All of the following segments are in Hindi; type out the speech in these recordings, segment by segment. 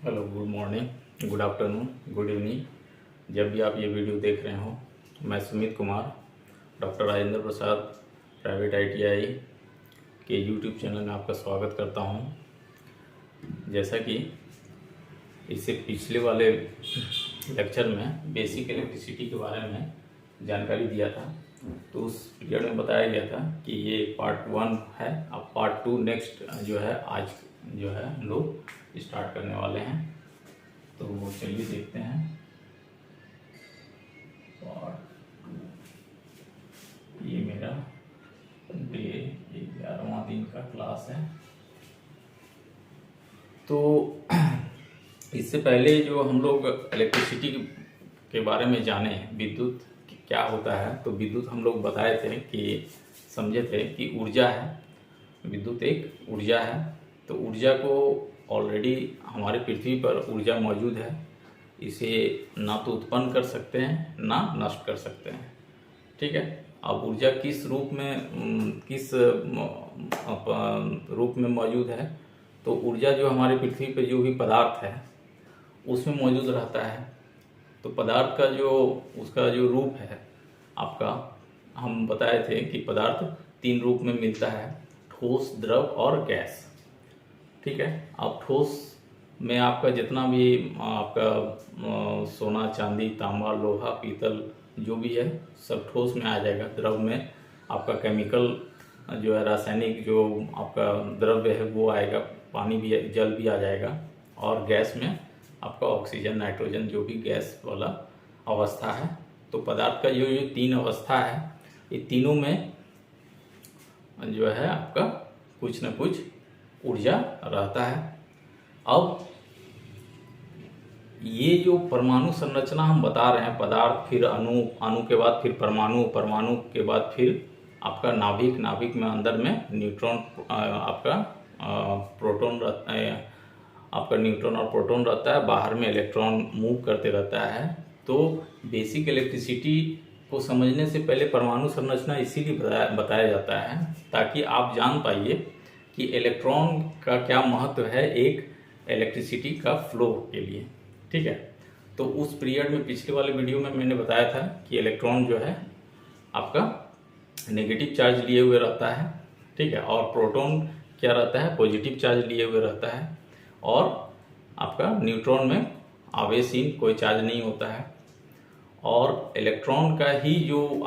Hello, good morning, good afternoon, good evening. जब भी आप ये वीडियो देख रहे हो, मैं Sumit Kumar, doctor Rajendra Prasad private ITI के यूट्यूब चैनल में आपका स्वागत करता हूं। जैसा कि इससे पिछले वाले लेक्चर में बेसिक इलेक्ट्रिसिटी के बारे में जानकारी दिया था, तो उस पीरियड में बताया गया था कि ये पार्ट 1 है। अब पार्ट 2 नेक्स्ट जो है आज जो है हम लोग स्टार्ट करने वाले हैं। तो वो चलिए देखते हैं। और ये मेरा डे 11वां दिन का क्लास है। तो इससे पहले जो हम लोग इलेक्ट्रिसिटी के बारे में जाने, विद्युत क्या होता है, तो विद्युत हम लोग बताए थे कि समझे थे कि ऊर्जा है। विद्युत एक ऊर्जा है। तो ऊर्जा को ऑलरेडी हमारे पृथ्वी पर ऊर्जा मौजूद है। इसे ना तो उत्पन्न कर सकते हैं ना नष्ट कर सकते हैं। ठीक है। अब ऊर्जा किस रूप में रूप में मौजूद है, तो ऊर्जा जो हमारे पृथ्वी पर जो भी पदार्थ है उसमें मौजूद रहता है। तो पदार्थ का जो उसका जो रूप है आपका, हम बताए थे कि पदार्थ 3 रूप में मिलता है: ठोस, द्रव और गैस। ठीक है। अब ठोस में आपका जितना भी आपका सोना, चांदी, तांबा, लोहा, पीतल जो भी है सब ठोस में आ जाएगा। द्रव में आपका केमिकल जो है, रासायनिक जो आपका द्रव्य है वो आएगा, पानी भी, जल भी आ जाएगा। और गैस में आपका ऑक्सीजन, नाइट्रोजन जो भी गैस वाला अवस्था है। तो पदार्थ का जो 3 अवस्था है, ये तीनों में जो है आपका कुछ न कुछ ऊर्जा रहता है। अब ये जो परमाणु संरचना हम बता रहे हैं, पदार्थ, फिर अणु, अणु के बाद फिर परमाणु, परमाणु के बाद फिर आपका नाभिक, नाभिक में अंदर में न्यूट्रॉन, आपका प्रोटॉन रहता है, आपका न्यूट्रॉन और प्रोटॉन रहता है, बाहर में इलेक्ट्रॉन मूव करते रहता है। तो बेसिक इलेक्ट्रिसिटी को समझने से पहले परमाणु संरचना इसीलिए बताया जाता है ताकि आप जान पाइए कि इलेक्ट्रॉन का क्या महत्व है एक इलेक्ट्रिसिटी का फ्लो के लिए। ठीक है। तो उस पीरियड में, पिछले वाले वीडियो में मैंने बताया था कि इलेक्ट्रॉन जो है आपका नेगेटिव चार्ज लिए हुए रहता है। ठीक है। और प्रोटॉन क्या रहता है, पॉजिटिव चार्ज लिए हुए रहता है। और आपका न्यूट्रॉन में आवेशहीन, कोई चार्ज नहीं होता है। और इलेक्ट्रॉन का ही जो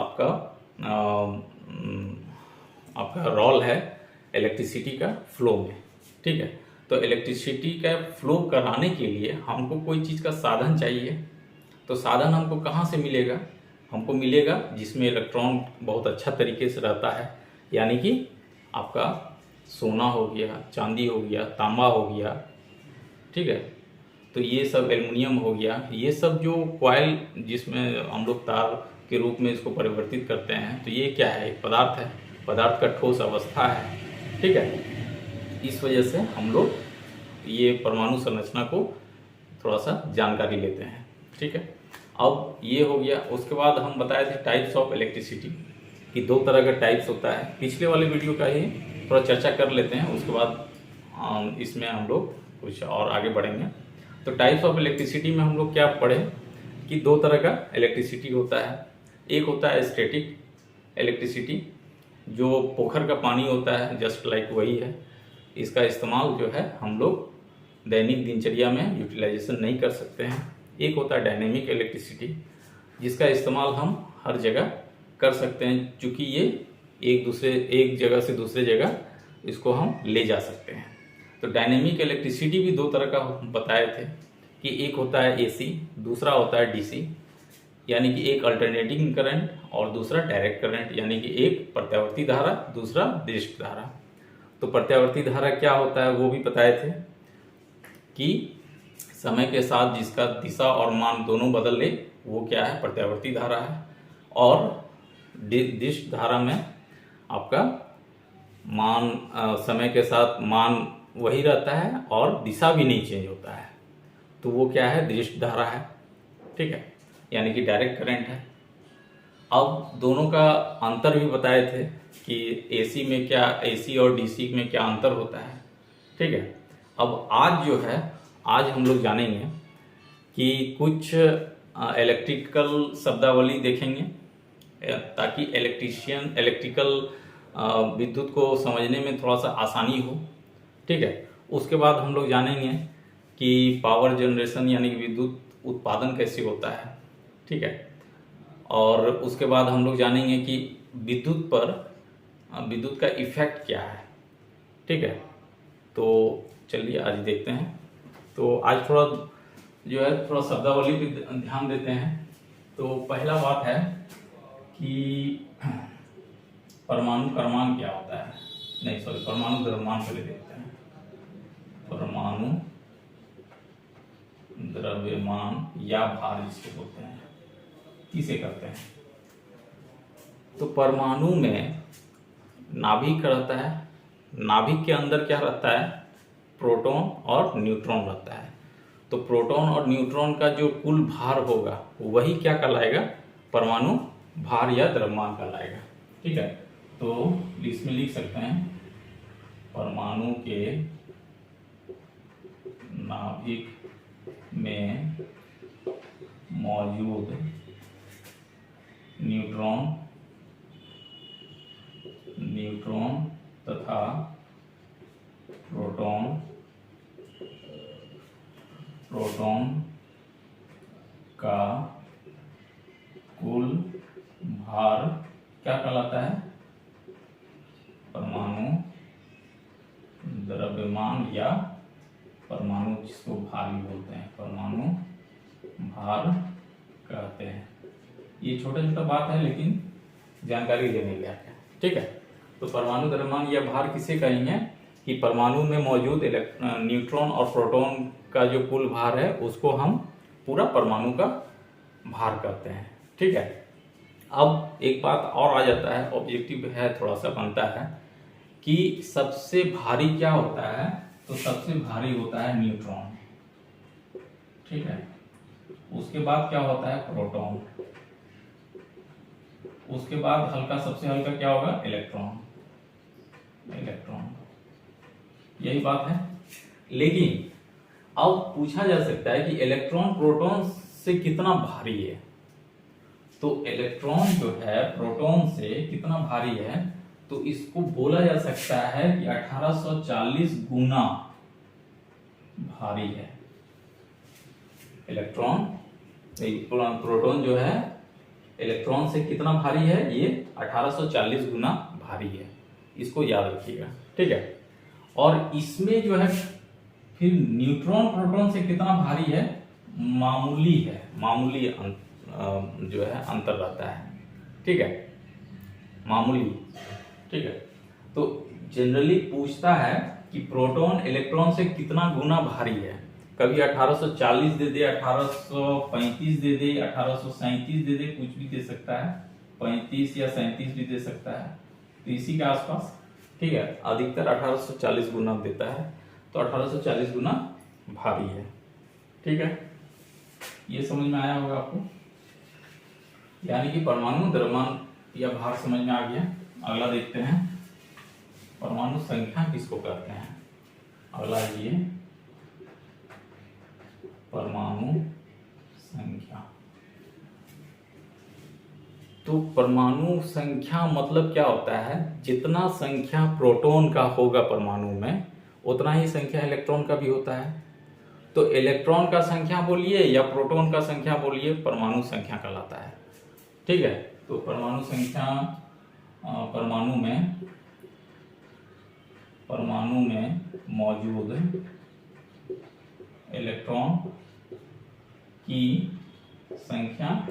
आपका रोल है इलेक्ट्रिसिटी का फ्लो में। ठीक है। तो इलेक्ट्रिसिटी का फ्लो कराने के लिए हमको कोई चीज़ का साधन चाहिए। तो साधन हमको कहाँ से मिलेगा? हमको मिलेगा जिसमें इलेक्ट्रॉन बहुत अच्छा तरीके से रहता है, यानी कि आपका सोना हो गया, चांदी हो गया, तांबा हो गया। ठीक है। तो ये सब, एल्युमिनियम हो गया, ये सब जो कॉइल जिसमें हम लोग तार के रूप में इसको परिवर्तित करते हैं, तो ये क्या है? एक पदार्थ है, पदार्थ का ठोस अवस्था है। ठीक है। इस वजह से हम लोग ये परमाणु संरचना को थोड़ा सा जानकारी लेते हैं। ठीक है। अब ये हो गया। उसके बाद हम बताए थे टाइप्स ऑफ इलेक्ट्रिसिटी कि 2 तरह का टाइप्स होता है। पिछले वाले वीडियो का ही थोड़ा चर्चा कर लेते हैं, उसके बाद इसमें हम लोग कुछ और आगे बढ़ेंगे। तो टाइप्स ऑफ इलेक्ट्रिसिटी में हम लोग क्या पढ़े कि 2 तरह का इलेक्ट्रिसिटी होता है। एक होता है स्टैटिक इलेक्ट्रिसिटी, जो पोखर का पानी होता है, जस्ट लाइक वही है। इसका इस्तेमाल जो है हम लोग दैनिक दिनचर्या में यूटिलाइजेशन नहीं कर सकते हैं। एक होता है डायनेमिक इलेक्ट्रिसिटी, जिसका इस्तेमाल हम हर जगह कर सकते हैं, चूँकि ये एक जगह से दूसरे जगह इसको हम ले जा सकते हैं। तो डायनेमिक इलेक्ट्रिसिटी भी 2 तरह का बताए थे कि एक होता है एसी, दूसरा होता है डीसी, यानी कि एक अल्टरनेटिंग करंट और दूसरा डायरेक्ट करंट, यानी कि एक प्रत्यावर्ती धारा, दूसरा दृष्ट धारा। तो प्रत्यावर्ती धारा क्या होता है वो भी बताए थे कि समय के साथ जिसका दिशा और मान दोनों बदल ले वो क्या है, प्रत्यावर्ती धारा है। और दृष्ट धारा में आपका मान, समय के साथ मान वही रहता है और दिशा भी नहीं चेंज होता है, तो वो क्या है, दृष्ट धारा है। ठीक है। यानी कि डायरेक्ट करंट है। अब दोनों का अंतर भी बताए थे कि एसी और डीसी में क्या अंतर होता है। ठीक है। अब आज जो है आज हम लोग जानेंगे कि कुछ इलेक्ट्रिकल शब्दावली देखेंगे ताकि इलेक्ट्रिकल विद्युत को समझने में थोड़ा सा आसानी हो। ठीक है, उसके बाद हम लोग जानेंगे कि पावर जनरेशन यानी कि विद्युत उत्पादन कैसे होता है। ठीक है, और उसके बाद हम लोग जानेंगे कि विद्युत पर विद्युत का इफेक्ट क्या है। ठीक है, तो चलिए आज देखते हैं। तो आज थोड़ा शब्दावली पे ध्यान देते हैं। तो पहला बात है कि परमाणु क्रमांक क्या होता है, नहीं सॉरी परमाणु द्रव्यमान पहले देखते हैं। परमाणु द्रव्यमान या भार जिसको बोलते हैं, किसे करते हैं। तो परमाणु में नाभिक रहता है, नाभिक के अंदर क्या रहता है, प्रोटॉन और न्यूट्रॉन रहता है। तो प्रोटॉन और न्यूट्रॉन का जो कुल भार होगा वही क्या कहलाएगा, परमाणु भार या द्रव्यमान कहलाएगा। ठीक है, तो इसमें लिख सकते हैं परमाणु के नाभिक में मौजूद न्यूट्रॉन तथा प्रोटॉन का कुल भार क्या कहलाता है, परमाणु द्रव्यमान या परमाणु जिसको भारी बोलते हैं, परमाणु भार कहते हैं। ये छोटा छोटा बात है लेकिन जानकारी लेने के लिए है। ठीक है, तो परमाणु द्रव्यमान या भार किसे कहेंगे कि परमाणु में मौजूद न्यूट्रॉन और प्रोटॉन का जो कुल भार है उसको हम पूरा परमाणु का भार कहते हैं। ठीक है, अब एक बात और आ जाता है, ऑब्जेक्टिव है थोड़ा सा बनता है कि सबसे भारी क्या होता है। तो सबसे भारी होता है न्यूट्रॉन। ठीक है, उसके बाद क्या होता है, प्रोटॉन। उसके बाद हल्का, सबसे हल्का क्या होगा, इलेक्ट्रॉन। यही बात है। लेकिन अब पूछा जा सकता है कि इलेक्ट्रॉन प्रोटॉन से कितना भारी है। तो इलेक्ट्रॉन जो है प्रोटॉन से कितना भारी है, तो इसको बोला जा सकता है कि 1840 गुना भारी है। प्रोटॉन जो है इलेक्ट्रॉन से कितना भारी है, ये 1840 गुना भारी है। इसको याद रखिएगा। ठीक है, और इसमें जो है फिर न्यूट्रॉन प्रोटॉन से कितना भारी है, मामूली है, मामूली जो है अंतर रहता है। ठीक है, मामूली। ठीक है, तो जनरली पूछता है कि प्रोटॉन इलेक्ट्रॉन से कितना गुना भारी है। कभी 1840 दे दे, 1835 दे दे, 1837 दे दे, कुछ भी दे सकता है, 35 या 37 भी दे सकता है, तो इसी के आसपास। ठीक है, अधिकतर 1840 गुना देता है, तो 1840 गुना भारी है। ठीक है, ये समझ में आया होगा आपको, यानी कि परमाणु द्रव्यमान या भार समझ में आ गया। अगला देखते हैं, परमाणु संख्या किसको कहते हैं। अगला ये परमाणु संख्या। तो परमाणु संख्या मतलब क्या होता है, जितना संख्या प्रोटॉन का होगा परमाणु में उतना ही संख्या इलेक्ट्रॉन का भी होता है। तो इलेक्ट्रॉन का संख्या बोलिए या प्रोटॉन का संख्या बोलिए, परमाणु संख्या कहलाता है। ठीक है, तो परमाणु संख्या, परमाणु में मौजूद इलेक्ट्रॉन की संख्या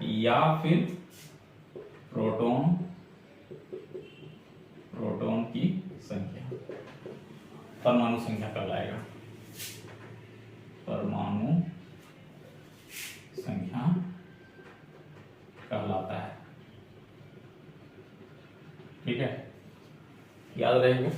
या फिर प्रोटॉन की संख्या परमाणु संख्या कहलाएगा। परमाणु संख्या कहलाता है। ठीक है, याद रहेगा।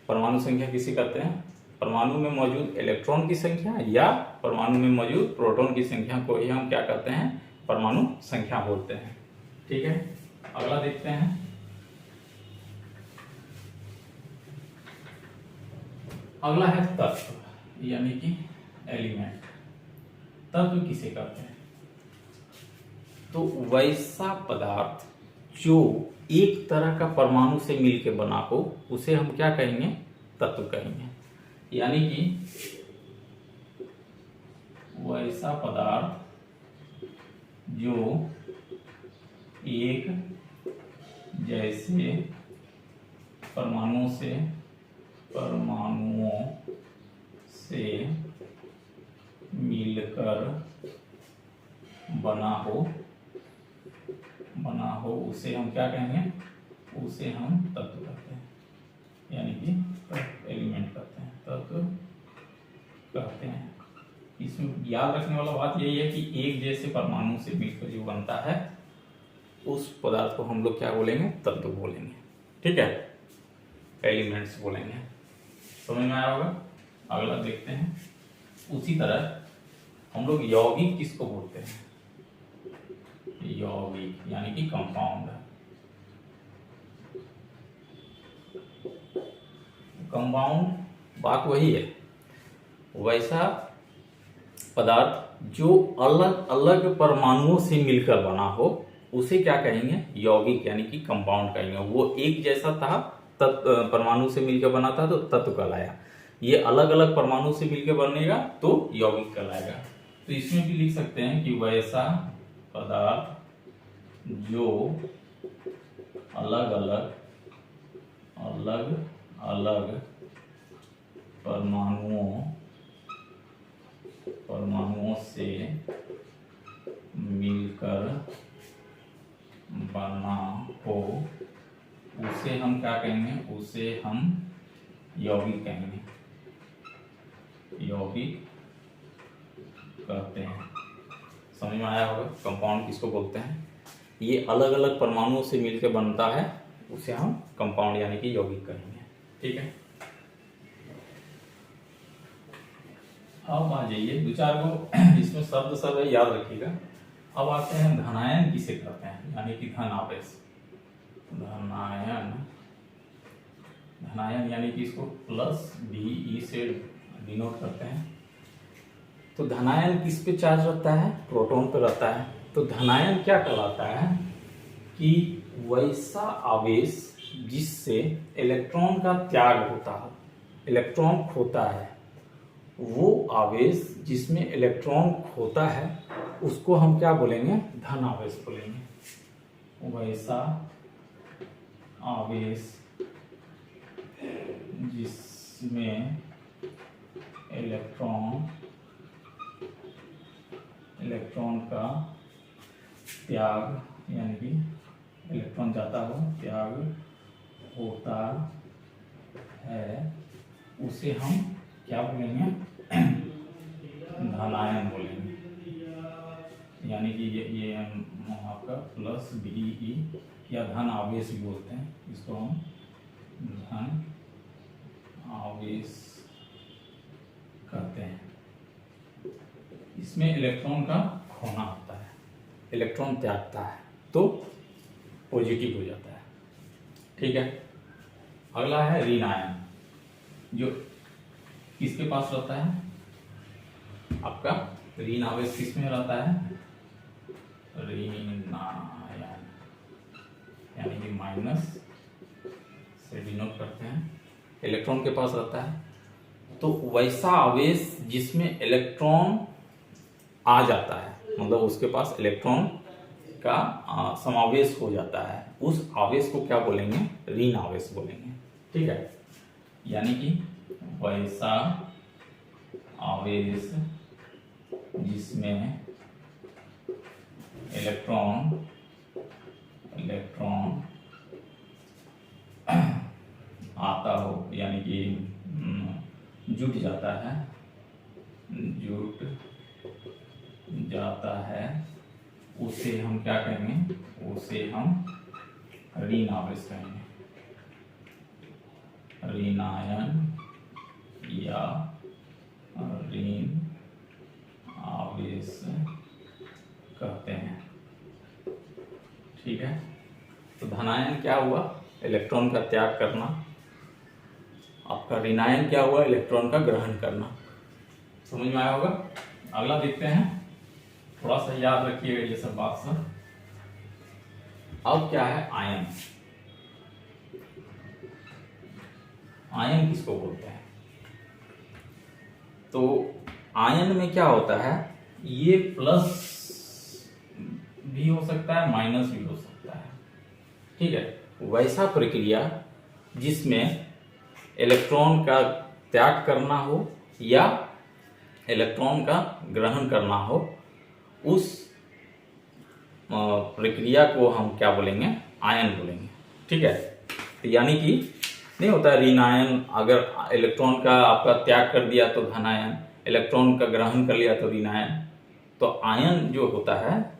परमाणु संख्या किसे कहते हैं, परमाणु में मौजूद इलेक्ट्रॉन की संख्या या परमाणु में मौजूद प्रोटॉन की संख्या को ही हम क्या कहते हैं, परमाणु संख्या बोलते हैं। ठीक है, अगला देखते हैं। अगला है तत्व यानी कि एलिमेंट। तत्व किसे कहते हैं? तो वैसा पदार्थ जो एक तरह का परमाणु से मिलकर बना हो उसे हम क्या कहेंगे? तत्व कहेंगे। यानी कि वैसा पदार्थ जो एक जैसे परमाणुओं से मिलकर बना हो उसे हम क्या कहेंगे? उसे हम तत्व कहते हैं, यानी कि एलिमेंट कहते हैं, तत्व कहते हैं। इसमें याद रखने वाला बात यही है कि एक जैसे परमाणु से मिलकर जो बनता है उस पदार्थ को हम लोग क्या बोलेंगे? तत्व बोलेंगे। ठीक है, एलिमेंट्स बोलेंगे। समझ में आया होगा? अगला देखते हैं। उसी तरह हम लोग यौगिक किसको बोलते हैं? यौगिक यानी कि कंपाउंड। कंपाउंड बात वही है, वैसा पदार्थ जो अलग अलग परमाणुओं से मिलकर बना हो उसे क्या कहेंगे? यौगिक यानी कि कंपाउंड कहेंगे। वो एक जैसा था, परमाणु से मिलकर बना था तो तत्व कहलाया। ये अलग अलग परमाणु से मिलकर बनेगा तो यौगिक कहलाएगा। तो इसमें भी लिख सकते हैं कि वैसा पदार्थ जो अलग अलग परमाणुओं से मिलकर बना हो उसे हम क्या कहेंगे? उसे हम यौगिक कहेंगे, यौगिक कहते हैं। समझ में आया होगा कंपाउंड किसको बोलते हैं? ये अलग अलग परमाणुओं से मिलकर बनता है उसे हम कंपाउंड यानी कि यौगिक कहेंगे। ठीक है, अब आ जाइए दो चार को इसमें शब्द सब है, याद रखिएगा। अब आते हैं धनायन किसे कहते हैं? यानी कि धन आवेश। धनायन यानी कि इसको प्लस डी से डिनोट करते हैं। तो धनायन किस पे चार्ज रहता है? प्रोटॉन पे रहता है। तो धनायन क्या कहलाता है? कि वैसा आवेश जिससे इलेक्ट्रॉन का त्याग होता है, इलेक्ट्रॉन खोता है, वो आवेश जिसमें इलेक्ट्रॉन खोता है उसको हम क्या बोलेंगे? धन आवेश बोलेंगे। वैसा आवेश जिसमें इलेक्ट्रॉन का त्याग यानी कि इलेक्ट्रॉन जाता हो, त्याग होता है, उसे हम क्या बोलेंगे? धनायन बोलेंगे। यानी कि ये आपका प्लस डी या धन आवेश भी बोलते हैं, इसको हम धन आवेश कहते हैं। इसमें इलेक्ट्रॉन का खोना होता है, इलेक्ट्रॉन त्यागता है तो पॉजिटिव हो जाता है। ठीक है, अगला है ऋण आयन, जो किसके पास रहता है? आपका ऋण आवेश किस में रहता है? ऋण आयन यानी कि माइनस से डिनोट करते हैं, इलेक्ट्रॉन के पास रहता है। तो वैसा आवेश जिसमें इलेक्ट्रॉन आ जाता है, मतलब उसके पास इलेक्ट्रॉन का समावेश हो जाता है, उस आवेश को क्या बोलेंगे? ऋण आवेश बोलेंगे। ठीक है, यानी कि वैसा आवेश जिसमें इलेक्ट्रॉन आता हो यानी कि जुट जाता है, उसे हम क्या कहेंगे? उसे हम ऋण आवेश कहेंगे, ऋण आयन या ऋण आवेश कहते हैं। ठीक है, तो धनायन क्या हुआ? इलेक्ट्रॉन का त्याग करना। आपका ऋणायन क्या हुआ? इलेक्ट्रॉन का ग्रहण करना। समझ में आया होगा। अगला देखते हैं, थोड़ा सा याद रखिएगा ये सब बात सब। अब क्या है आयन। आयन किसको बोलते हैं? तो आयन में क्या होता है, ये प्लस भी हो सकता है, माइनस भी हो सकता है, ठीक है। वैसा प्रक्रिया जिसमें इलेक्ट्रॉन का त्याग करना हो या इलेक्ट्रॉन का ग्रहण करना हो, उस प्रक्रिया को हम क्या बोलेंगे, आयन बोलेंगे, ठीक है। तो यानी कि नहीं होता ऋण आयन, अगर इलेक्ट्रॉन का आपका त्याग कर दिया तो धन आयन, इलेक्ट्रॉन का ग्रहण कर लिया तो ऋण आयन। तो आयन जो होता है,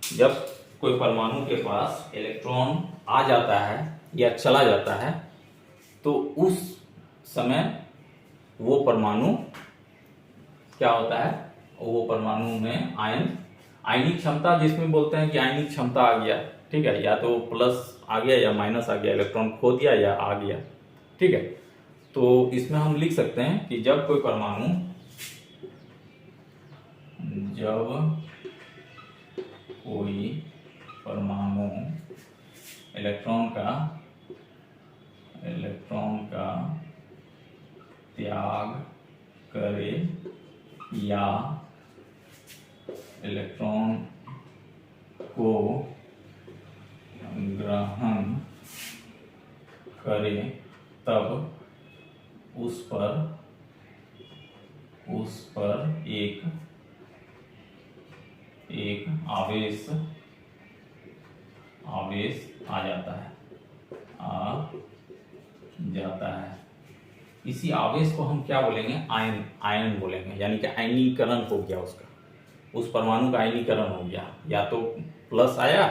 जब कोई परमाणु के पास इलेक्ट्रॉन आ जाता है या चला जाता है, तो उस समय वो परमाणु क्या होता है, वो परमाणु में आयनिक क्षमता, जिसमें बोलते हैं कि आयनिक क्षमता आ गया, ठीक है। या तो प्लस आ गया या माइनस आ गया, इलेक्ट्रॉन खो दिया या आ गया, ठीक है। तो इसमें हम लिख सकते हैं कि जब कोई परमाणु इलेक्ट्रॉन का त्याग करे या इलेक्ट्रॉन को ग्रहण करे, तब उस पर एक आवेश आ जाता है। इसी आवेश को हम क्या बोलेंगे, आयन बोलेंगे। यानी कि आयनीकरण हो गया उसका, उस परमाणु का आयनीकरण हो गया, या तो प्लस आया,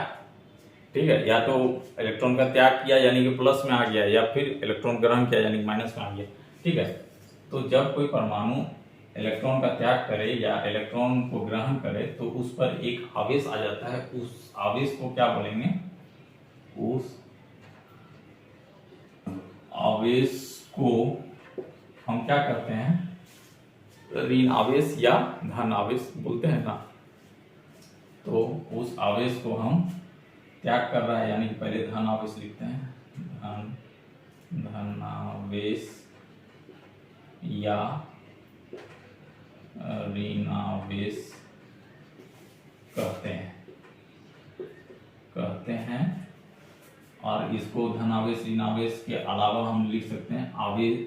ठीक है, या तो इलेक्ट्रॉन का त्याग किया यानी कि प्लस में आ गया, या फिर इलेक्ट्रॉन ग्रहण किया यानी कि माइनस में आ गया, ठीक है। तो जब कोई परमाणु इलेक्ट्रॉन का त्याग करे या इलेक्ट्रॉन को ग्रहण करे, तो उस पर एक आवेश आ जाता है। उस आवेश को क्या बोलेंगे, उस आवेश को हम क्या करते हैं, ऋण आवेश या धन आवेश बोलते हैं ना। तो उस आवेश को हम त्याग कर रहा है, यानी कि पहले धन आवेश लिखते हैं, धन आवेश या ऋण आवेश कहते हैं। और इसको धनावेश ऋण आवेश के अलावा हम लिख सकते हैं आवेश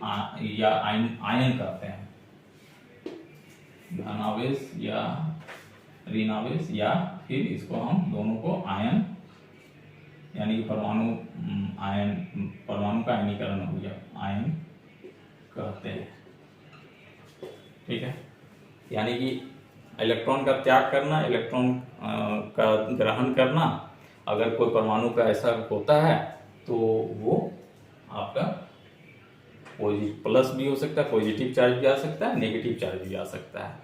या आयन कहते हैं। धनावेश या ऋण आवेश, या फिर इसको हम दोनों को आयन, यानी कि परमाणु का आयनीकरण हो गया, आयन कहते हैं, ठीक है। यानी कि इलेक्ट्रॉन का त्याग करना, इलेक्ट्रॉन का ग्रहण करना, अगर कोई परमाणु का ऐसा होता है तो वो आपका प्लस भी हो सकता है, पॉजिटिव चार्ज भी आ सकता है, नेगेटिव चार्ज भी आ सकता है।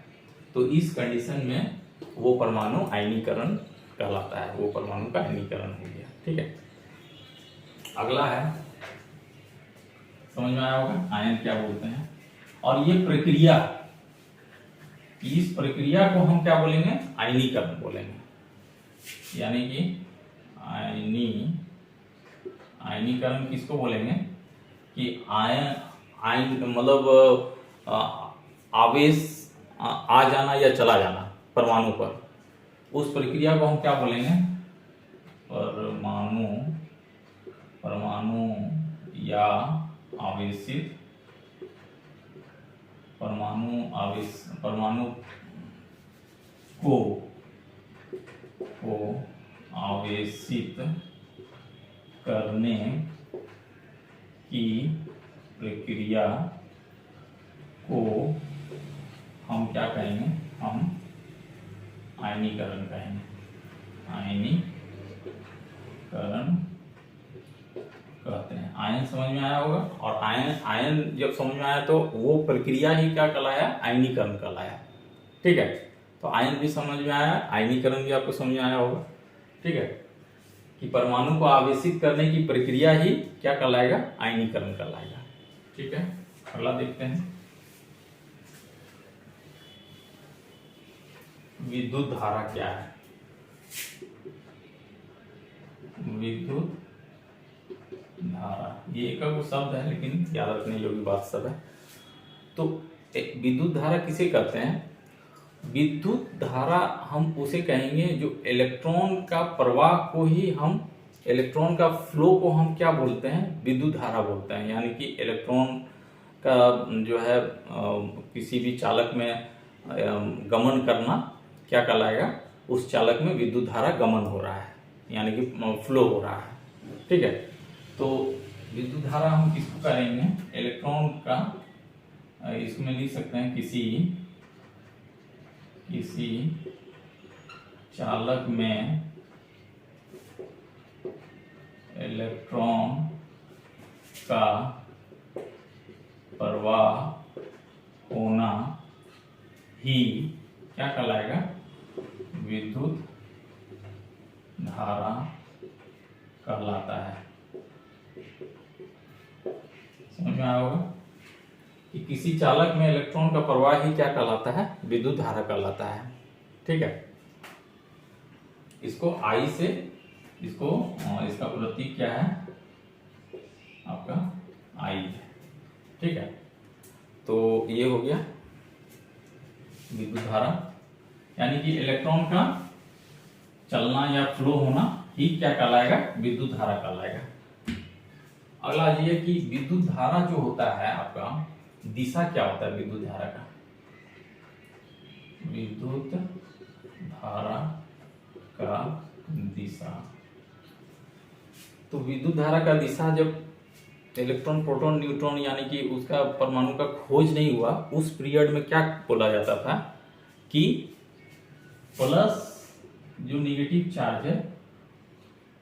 तो इस कंडीशन में वो परमाणु आयनीकरण कहलाता है, वो परमाणु का आयनीकरण हो गया, ठीक है। अगला है, समझ में आया होगा आयन क्या बोलते हैं। और ये प्रक्रिया, इस प्रक्रिया को हम क्या बोलेंगे, आयनीकरण बोलेंगे। यानी कि आयनीकरण किसको बोलेंगे, कि आयन मतलब आवेश आ जाना या चला जाना परमाणु पर, उस प्रक्रिया को हम क्या बोलेंगे, परमाणु या आवेशित, परमाणु को आवेशित करने की प्रक्रिया को हम क्या कहेंगे, हम आयनीकरण कहेंगे। आयनीकरण कहते हैं। आयन समझ में आया होगा। और आयन जब समझ में आया तो वो प्रक्रिया ही क्या कहलाया, आयनीकरण कहलाया, ठीक है। तो आयन भी समझ में आया, आयनीकरण भी आपको समझ में आया होगा, ठीक है, कि परमाणु को आवेशित करने की प्रक्रिया ही क्या कहलाएगा, आयनीकरण कहलाएगा, ठीक है। अगला देखते हैं, विद्युत धारा क्या है। विद्युत धारा ये एक शब्द है लेकिन याद रखने योग्य बात सब है। तो विद्युत धारा किसे कहते हैं? विद्युत धारा हम उसे कहेंगे जो इलेक्ट्रॉन का प्रवाह को ही हम, इलेक्ट्रॉन का फ्लो को हम क्या बोलते हैं? विद्युत धारा बोलते हैं। यानी कि इलेक्ट्रॉन का जो है किसी भी चालक में गमन करना क्या कहलाएगा? उस चालक में विद्युत धारा गमन हो रहा है, यानी कि फ्लो हो रहा है। ठीक है, तो विद्युत धारा हम किसको करेंगे? इलेक्ट्रॉन का, इसमें लिख सकते हैं किसी चालक में इलेक्ट्रॉन का प्रवाह होना ही क्या कहलाएगा? विद्युत धारा कहलाता है। समझ में आया होगा कि किसी चालक में इलेक्ट्रॉन का प्रवाह ही क्या कहलाता है? विद्युत धारा कहलाता है। ठीक है, इसको I से, इसको इसका प्रतीक क्या है आपका? I है। ठीक है, तो ये हो गया विद्युत धारा, यानी कि इलेक्ट्रॉन का चलना या फ्लो होना ही क्या कहलाएगा? विद्युत धारा कहलाएगा। अगला ये कि विद्युत धारा जो होता है आपका, दिशा क्या होता है विद्युत धारा का? विद्युत धारा का दिशा, तो विद्युत धारा का दिशा जब इलेक्ट्रॉन, प्रोटॉन, न्यूट्रॉन यानी कि उसका परमाणु का खोज नहीं हुआ, उस पीरियड में क्या बोला जाता था कि प्लस जो नेगेटिव चार्ज है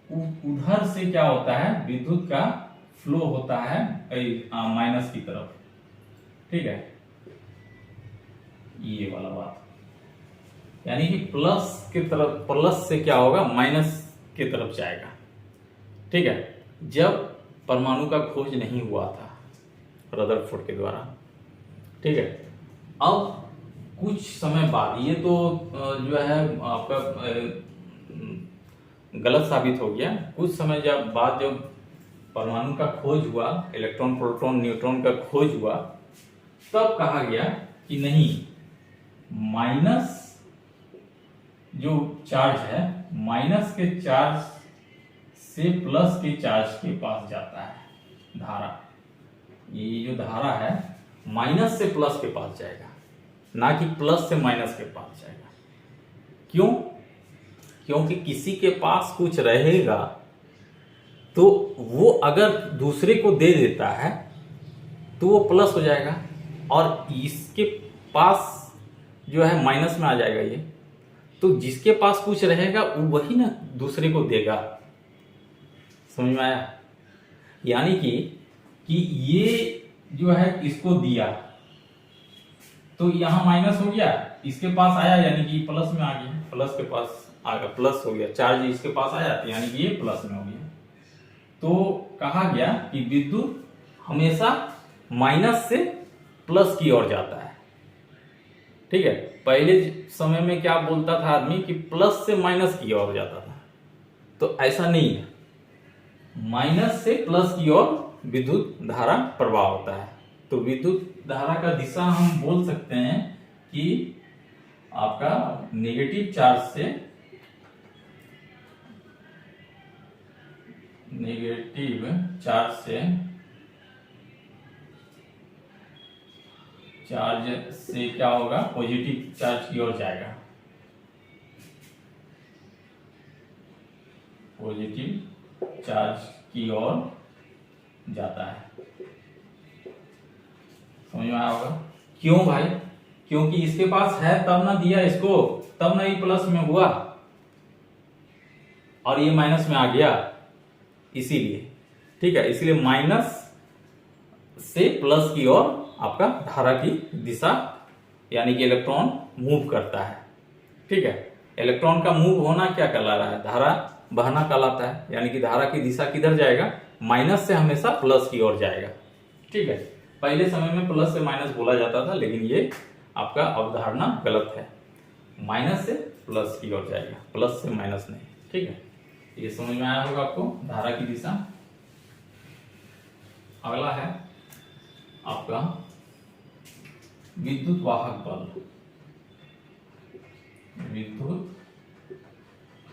उधर से क्या होता है? विद्युत का फ्लो होता है माइनस की तरफ। ठीक है, ये वाला बात, यानी कि प्लस की तरफ, प्लस से क्या होगा? माइनस की तरफ जाएगा। ठीक है, जब परमाणु का खोज नहीं हुआ था रदरफोर्ड के द्वारा। ठीक है, अब कुछ समय बाद, ये तो जो है आपका गलत साबित हो गया। कुछ समय जब बाद जब परमाणु का खोज हुआ, इलेक्ट्रॉन, प्रोटॉन, न्यूट्रॉन का खोज हुआ, तब कहा गया कि नहीं, माइनस जो चार्ज है, माइनस के चार्ज से प्लस के चार्ज के पास जाता है धारा। ये जो धारा है माइनस से प्लस के पास जाएगा, ना कि प्लस से माइनस के पास जाएगा। क्यों? क्योंकि किसी के पास कुछ रहेगा तो वो अगर दूसरे को दे देता है तो वो प्लस हो जाएगा, और इसके पास जो है माइनस में आ जाएगा ये। तो जिसके पास कुछ रहेगा वही ना दूसरे को देगा। समझ में आया? यानी कि ये जो है इसको दिया तो यहां माइनस हो गया, इसके पास आया यानी कि प्लस में आ गया, प्लस के पास आ गया, प्लस हो गया, चार्ज इसके पास आया यानी कि ये प्लस में हो गया। तो कहा गया कि विद्युत हमेशा माइनस से प्लस की ओर जाता है। ठीक है, पहले समय में क्या बोलता था आदमी कि प्लस से माइनस की ओर जाता था, तो ऐसा नहीं है, माइनस से प्लस की ओर विद्युत धारा प्रवाह होता है। तो विद्युत धारा का दिशा हम बोल सकते हैं कि आपका नेगेटिव चार्ज से, नेगेटिव चार्ज से क्या होगा? पॉजिटिव चार्ज की ओर जाएगा, पॉजिटिव चार्ज की ओर जाता है। समझ में आया होगा? क्यों भाई? क्योंकि इसके पास है तब ना दिया इसको, तब ना ये प्लस में हुआ और ये माइनस में आ गया, इसीलिए। ठीक है, इसीलिए माइनस से प्लस की ओर आपका धारा की दिशा, यानी कि इलेक्ट्रॉन मूव करता है। ठीक है, इलेक्ट्रॉन का मूव होना क्या कहला रहा है? धारा बहना कहलाता है, यानी कि धारा की दिशा किधर जाएगा? माइनस से हमेशा प्लस की ओर जाएगा। ठीक है, पहले समय में प्लस से माइनस बोला जाता था, लेकिन ये आपका अवधारणा गलत है। माइनस से प्लस की ओर जाएगा, प्लस से माइनस नहीं। ठीक है, ये समझ में आया होगा आपको धारा की दिशा। अगला है आपका विद्युत वाहक बल। विद्युत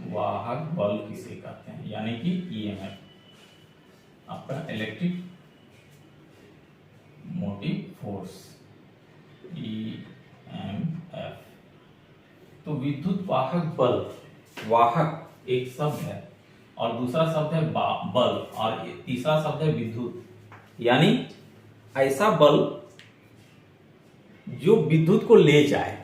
वाहक बल किसे कहते हैं, यानी कि ईएमएफ, आपका इलेक्ट्रिक मोटिव फोर्स, ईएमएफ। तो विद्युत वाहक बल, वाहक एक शब्द है और दूसरा शब्द है बल और तीसरा शब्द है विद्युत, यानी ऐसा बल जो विद्युत को ले जाए।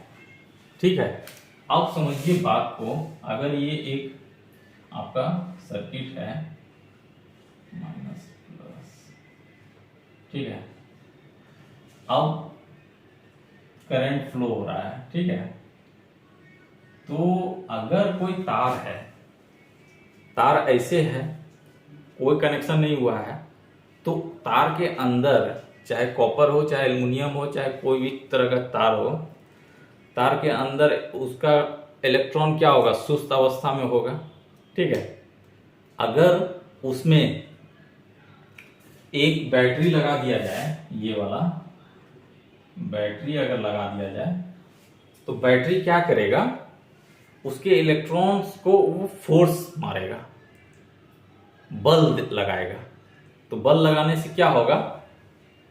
ठीक है, अब समझिए बात को। अगर ये एक आपका सर्किट है माइनस प्लस, ठीक है, अब करंट फ्लो हो रहा है। ठीक है, तो अगर कोई तार है, तार ऐसे है, कोई कनेक्शन नहीं हुआ है, तो तार के अंदर चाहे कॉपर हो, चाहे एल्युमिनियम हो, चाहे कोई भी तरह का तार हो, तार के अंदर उसका इलेक्ट्रॉन क्या होगा, सुस्त अवस्था में होगा। ठीक है, अगर उसमें एक बैटरी लगा दिया जाए, ये वाला बैटरी अगर लगा दिया जाए, तो बैटरी क्या करेगा, उसके इलेक्ट्रॉन्स को वो फोर्स मारेगा, बल लगाएगा। तो बल लगाने से क्या होगा,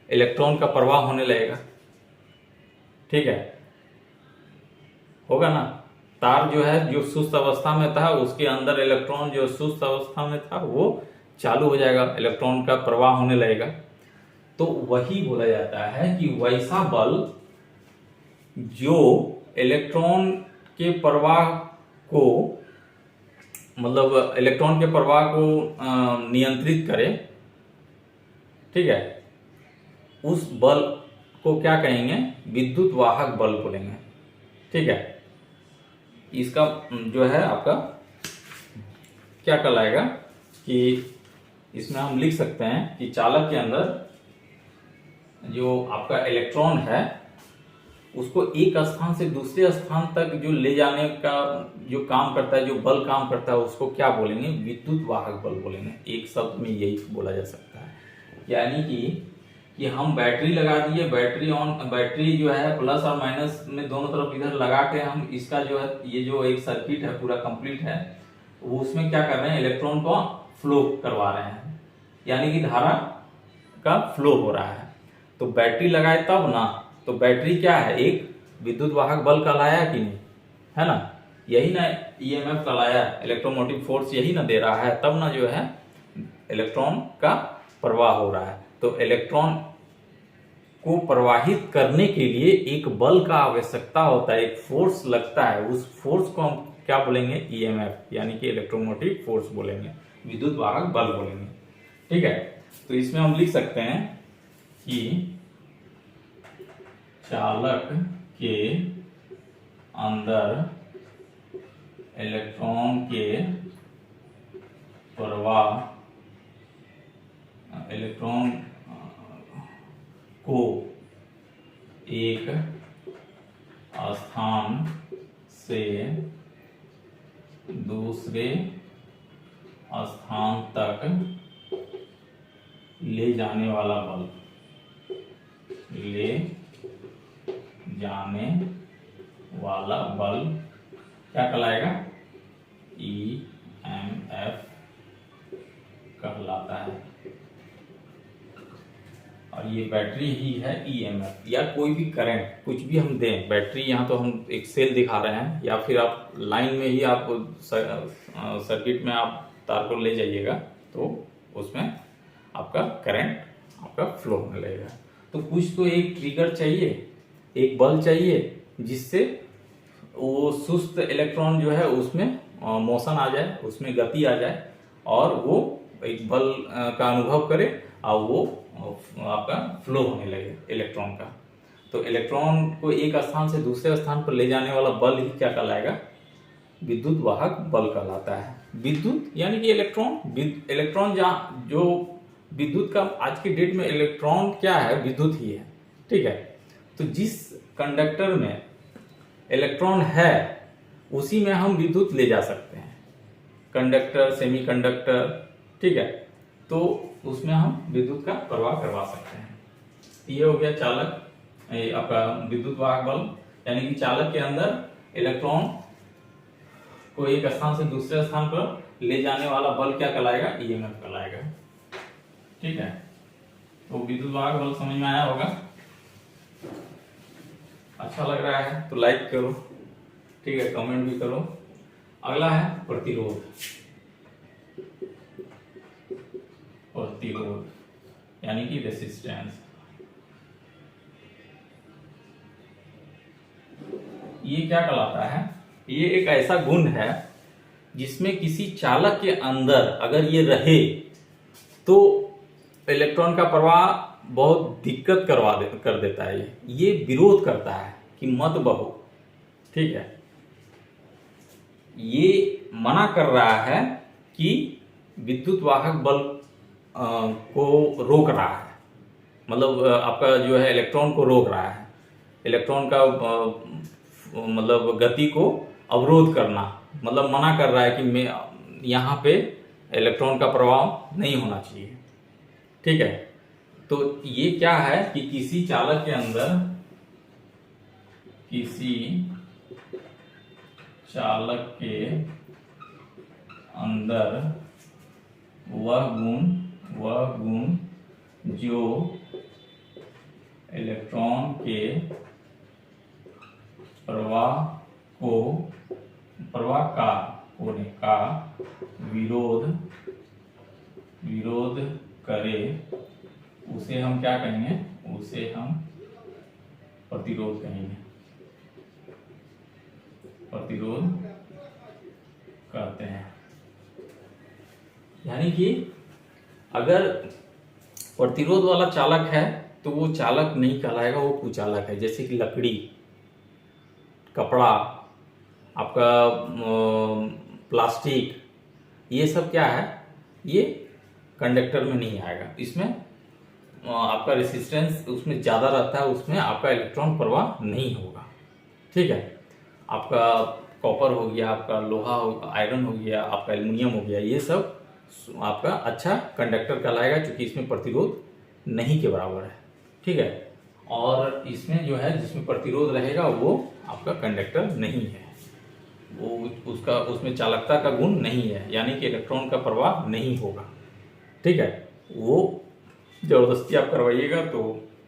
इलेक्ट्रॉन का प्रवाह होने लगेगा। ठीक है, होगा ना। तार जो है, जो सुस्त अवस्था में था, उसके अंदर इलेक्ट्रॉन जो सुस्त अवस्था में था वो चालू हो जाएगा, इलेक्ट्रॉन का प्रवाह होने लगेगा। तो वही बोला जाता है कि वैसा बल जो इलेक्ट्रॉन के प्रवाह को, मतलब इलेक्ट्रॉन के प्रवाह को नियंत्रित करे। ठीक है, उस बल को क्या कहेंगे, विद्युत वाहक बल बोलेंगे। ठीक है, इसका जो है आपका क्या कहलाएगा कि इसमें हम लिख सकते हैं कि चालक के अंदर जो आपका इलेक्ट्रॉन है उसको एक स्थान से दूसरे स्थान तक जो ले जाने का जो काम करता है, जो बल काम करता है, उसको क्या बोलेंगे, विद्युत वाहक बल बोलेंगे। एक शब्द में यही बोला जा सकता है। यानी कि हम बैटरी लगा दिए, बैटरी जो है प्लस और माइनस में दोनों तरफ इधर लगा के हम इसका जो है, ये जो एक सर्किट है पूरा कंप्लीट है, वो उसमें क्या कर रहे हैं, इलेक्ट्रॉन को फ्लो करवा रहे हैं, यानी कि धारा का फ्लो हो रहा है। तो बैटरी लगाए तब ना, तो बैटरी क्या है, एक विद्युत वाहक बल कहलाया कि नहीं, है ना। यही ना ईएमएफ कहलाया, इलेक्ट्रोमोटिव फोर्स यही ना दे रहा है, तब ना जो है इलेक्ट्रॉन का प्रवाह हो रहा है। तो इलेक्ट्रॉन को प्रवाहित करने के लिए एक बल का आवश्यकता होता है, एक फोर्स लगता है, उस फोर्स को हम क्या बोलेंगे, ईएमएफ, यानी कि इलेक्ट्रोमोटिव फोर्स बोलेंगे, विद्युत वाहक बल बोलेंगे। ठीक है, तो इसमें हम लिख सकते हैं कि चालक के अंदर इलेक्ट्रॉन के प्रवाह, इलेक्ट्रॉन को एक स्थान से दूसरे स्थान तक ले जाने वाला बल, ले जाने वाला बल क्या कहलाएगा, ईएमएफ कहलाता है। और ये बैटरी ही है ईएमएफ, या कोई भी करंट कुछ भी हम दें, बैटरी यहाँ तो हम एक सेल दिखा रहे हैं, या फिर आप लाइन में ही आप सर्किट में आप तार को ले जाइएगा तो उसमें आपका करंट आपका फ्लो होने लगेगा। तो कुछ तो एक ट्रिगर चाहिए, एक बल चाहिए, जिससे वो सुस्त इलेक्ट्रॉन जो है उसमें मोशन आ जाए, उसमें गति आ जाए और वो एक बल का अनुभव करे और वो आपका फ्लो होने लगे इलेक्ट्रॉन का। तो इलेक्ट्रॉन को एक स्थान से दूसरे स्थान पर ले जाने वाला बल ही क्या कहलाएगा, विद्युत वाहक बल कहलाता है। विद्युत यानी कि इलेक्ट्रॉन जहाँ जो विद्युत का आज की डेट में इलेक्ट्रॉन क्या है, विद्युत ही है। ठीक है, तो जिस कंडक्टर में इलेक्ट्रॉन है उसी में हम विद्युत ले जा सकते हैं, कंडक्टर, सेमीकंडक्टर, ठीक है। तो उसमें हम विद्युत का प्रवाह करवा सकते हैं। ये हो गया चालक, ये आपका विद्युत वाहक बल्ब, यानी कि चालक के अंदर इलेक्ट्रॉन को एक स्थान से दूसरे स्थान पर ले जाने वाला बल क्या कहलाएगा, ईएमएफ कहलाएगा, ठीक है। तो विद्युत वाहक बल समझ में आया होगा। अच्छा लग रहा है तो लाइक करो, ठीक है, कमेंट भी करो। अगला है प्रतिरोध। प्रतिरोध यानी कि रेसिस्टेंस। ये क्या कहलाता है, ये एक ऐसा गुण है जिसमें किसी चालक के अंदर अगर ये रहे तो इलेक्ट्रॉन का प्रवाह बहुत दिक्कत कर देता है। ये विरोध करता है कि मत बहो, ठीक है। ये मना कर रहा है कि विद्युत वाहक बल्ब को रोक रहा है, मतलब आपका जो है इलेक्ट्रॉन को रोक रहा है, इलेक्ट्रॉन का मतलब गति को अवरोध करना, मतलब मना कर रहा है कि मैं यहाँ पे इलेक्ट्रॉन का प्रवाह नहीं होना चाहिए, ठीक है। तो ये क्या है कि किसी चालक के अंदर, किसी चालक के अंदर वह गुण जो इलेक्ट्रॉन के प्रवाह का विरोध करे, उसे हम क्या कहेंगे, उसे हम प्रतिरोध कहेंगे, प्रतिरोध कहते हैं। यानी कि अगर प्रतिरोध वाला चालक है तो वो चालक नहीं कहलाएगा, वो कुचालक है। जैसे कि लकड़ी, कपड़ा, आपका प्लास्टिक, ये सब क्या है, ये कंडक्टर में नहीं आएगा। इसमें आपका रेसिस्टेंस उसमें ज़्यादा रहता है, उसमें आपका इलेक्ट्रॉन प्रवाह नहीं होगा, ठीक है। आपका कॉपर हो गया, आपका लोहा हो, आयरन हो गया, आपका एल्युमिनियम हो गया, ये सब आपका अच्छा कंडक्टर कहलाएगा, क्योंकि इसमें प्रतिरोध नहीं के बराबर है, ठीक है। और इसमें जो है जिसमें प्रतिरोध रहेगा वो आपका कंडक्टर नहीं है, वो उसका उसमें चालकता का गुण नहीं है, यानी कि इलेक्ट्रॉन का प्रवाह नहीं होगा, ठीक है। वो जबरदस्ती आप करवाइएगा तो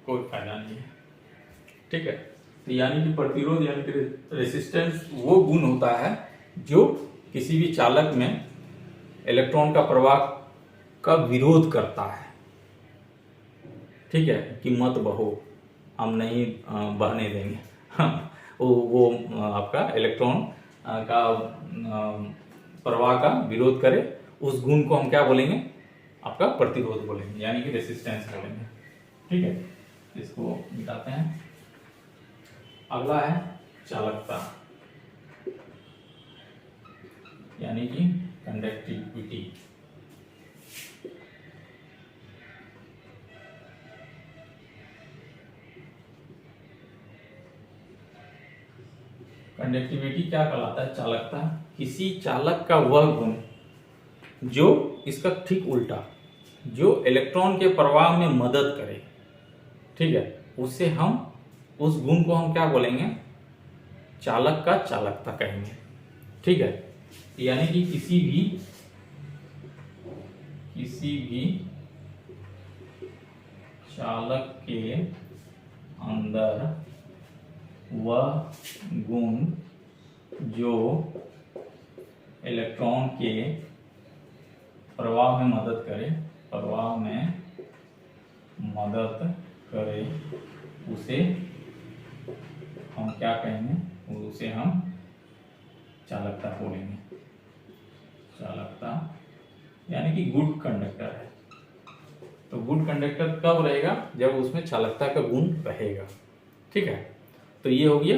कोई फायदा नहीं है, ठीक है। तो यानी कि प्रतिरोध यानी कि रेसिस्टेंस वो गुण होता है जो किसी भी चालक में इलेक्ट्रॉन का प्रवाह का विरोध करता है, ठीक है, कि मत बहो, हम नहीं बहने देंगे वो आपका इलेक्ट्रॉन का प्रवाह का विरोध करे, उस गुण को हम क्या बोलेंगे, आपका प्रतिरोध बोलेंगे, यानी कि रेसिस्टेंस बोलेंगे, ठीक है। इसको मिटाते हैं। अगला है चालकता यानी कि कंडक्टिविटी। कंडक्टिविटी क्या कहलाता है, चालकता। किसी चालक का वह गुण जो इसका ठीक उल्टा, जो इलेक्ट्रॉन के प्रवाह में मदद करे, ठीक है, उसे हम, उस गुण को हम क्या बोलेंगे, चालक का चालकता कहेंगे, ठीक है। यानी कि किसी भी चालक के अंदर वह गुण जो इलेक्ट्रॉन के प्रवाह में मदद करे, उसे हम क्या कहेंगे, उसे हम चालकता बोलेंगे। चालकता यानी कि गुड कंडक्टर है। तो गुड कंडक्टर कब रहेगा, जब उसमें चालकता का गुण रहेगा, ठीक है। तो ये हो गया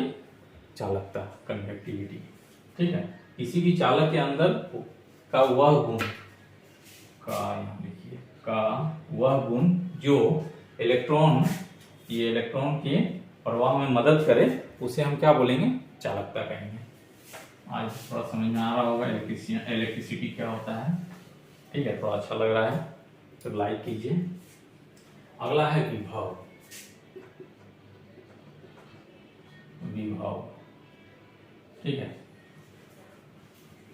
चालकता, कंडक्टिविटी, ठीक है। किसी भी चालक के अंदर का वह गुण का, यहाँ लिखिए, का वह गुण जो इलेक्ट्रॉन के प्रवाह में मदद करे, उसे हम क्या बोलेंगे, चालकता कहेंगे, आज थोड़ा समझ में आ रहा होगा इलेक्ट्रिसिटी क्या होता है। ठीक है, थोड़ा अच्छा लग रहा है तो लाइक कीजिए। अगला है विभव। विभव, ठीक है।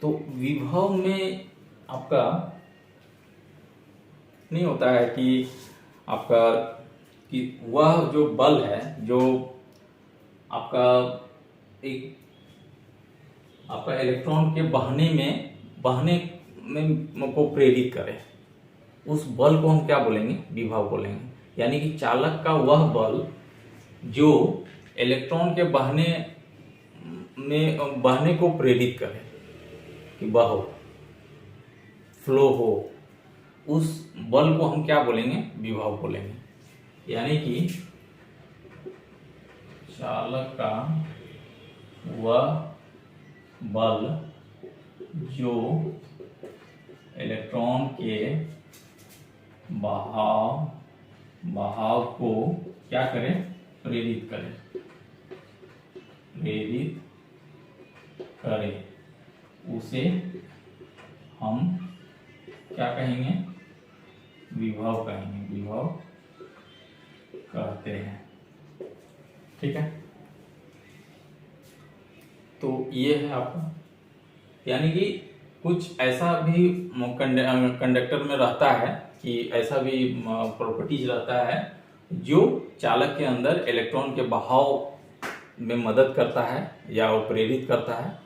तो विभव में आपका नहीं होता है कि आपका कि वह जो बल है जो आपका एक आपका इलेक्ट्रॉन के बहने में को प्रेरित करे, उस बल को हम क्या बोलेंगे? विभव बोलेंगे। यानी कि चालक का वह बल जो इलेक्ट्रॉन के बहने को प्रेरित करे कि बहो, फ्लो हो, उस बल को हम क्या बोलेंगे? विभव बोलेंगे। यानी कि चालक का वह बल जो इलेक्ट्रॉन के बहाव को क्या करे? प्रेरित करे, उसे हम क्या कहेंगे? विभव कहेंगे, विभव कहते हैं। ठीक है, तो ये है आपका, यानी कि कुछ ऐसा भी कंडक्टर में रहता है कि ऐसा भी प्रॉपर्टीज रहता है जो चालक के अंदर इलेक्ट्रॉन के बहाव में मदद करता है या वो प्रेरित करता है।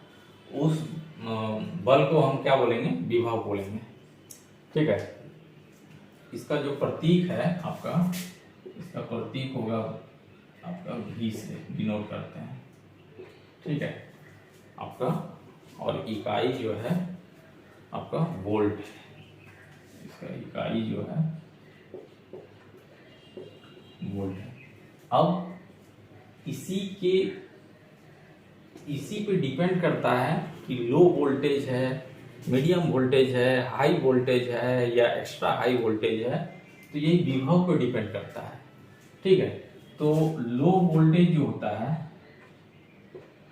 उस बल को हम क्या बोलेंगे? विभव बोलेंगे। ठीक है, इसका जो प्रतीक है आपका, इसका प्रतीक होगा आपका V से डिनोट करते हैं। ठीक है आपका, और इकाई जो है आपका वोल्ट, इसका इकाई जो है वोल्ट है। अब इसी पे डिपेंड करता है कि लो वोल्टेज है, मीडियम वोल्टेज है, हाई वोल्टेज है या एक्स्ट्रा हाई वोल्टेज है, तो यही विभव पे डिपेंड करता है। ठीक है, तो लो वोल्टेज जो होता है,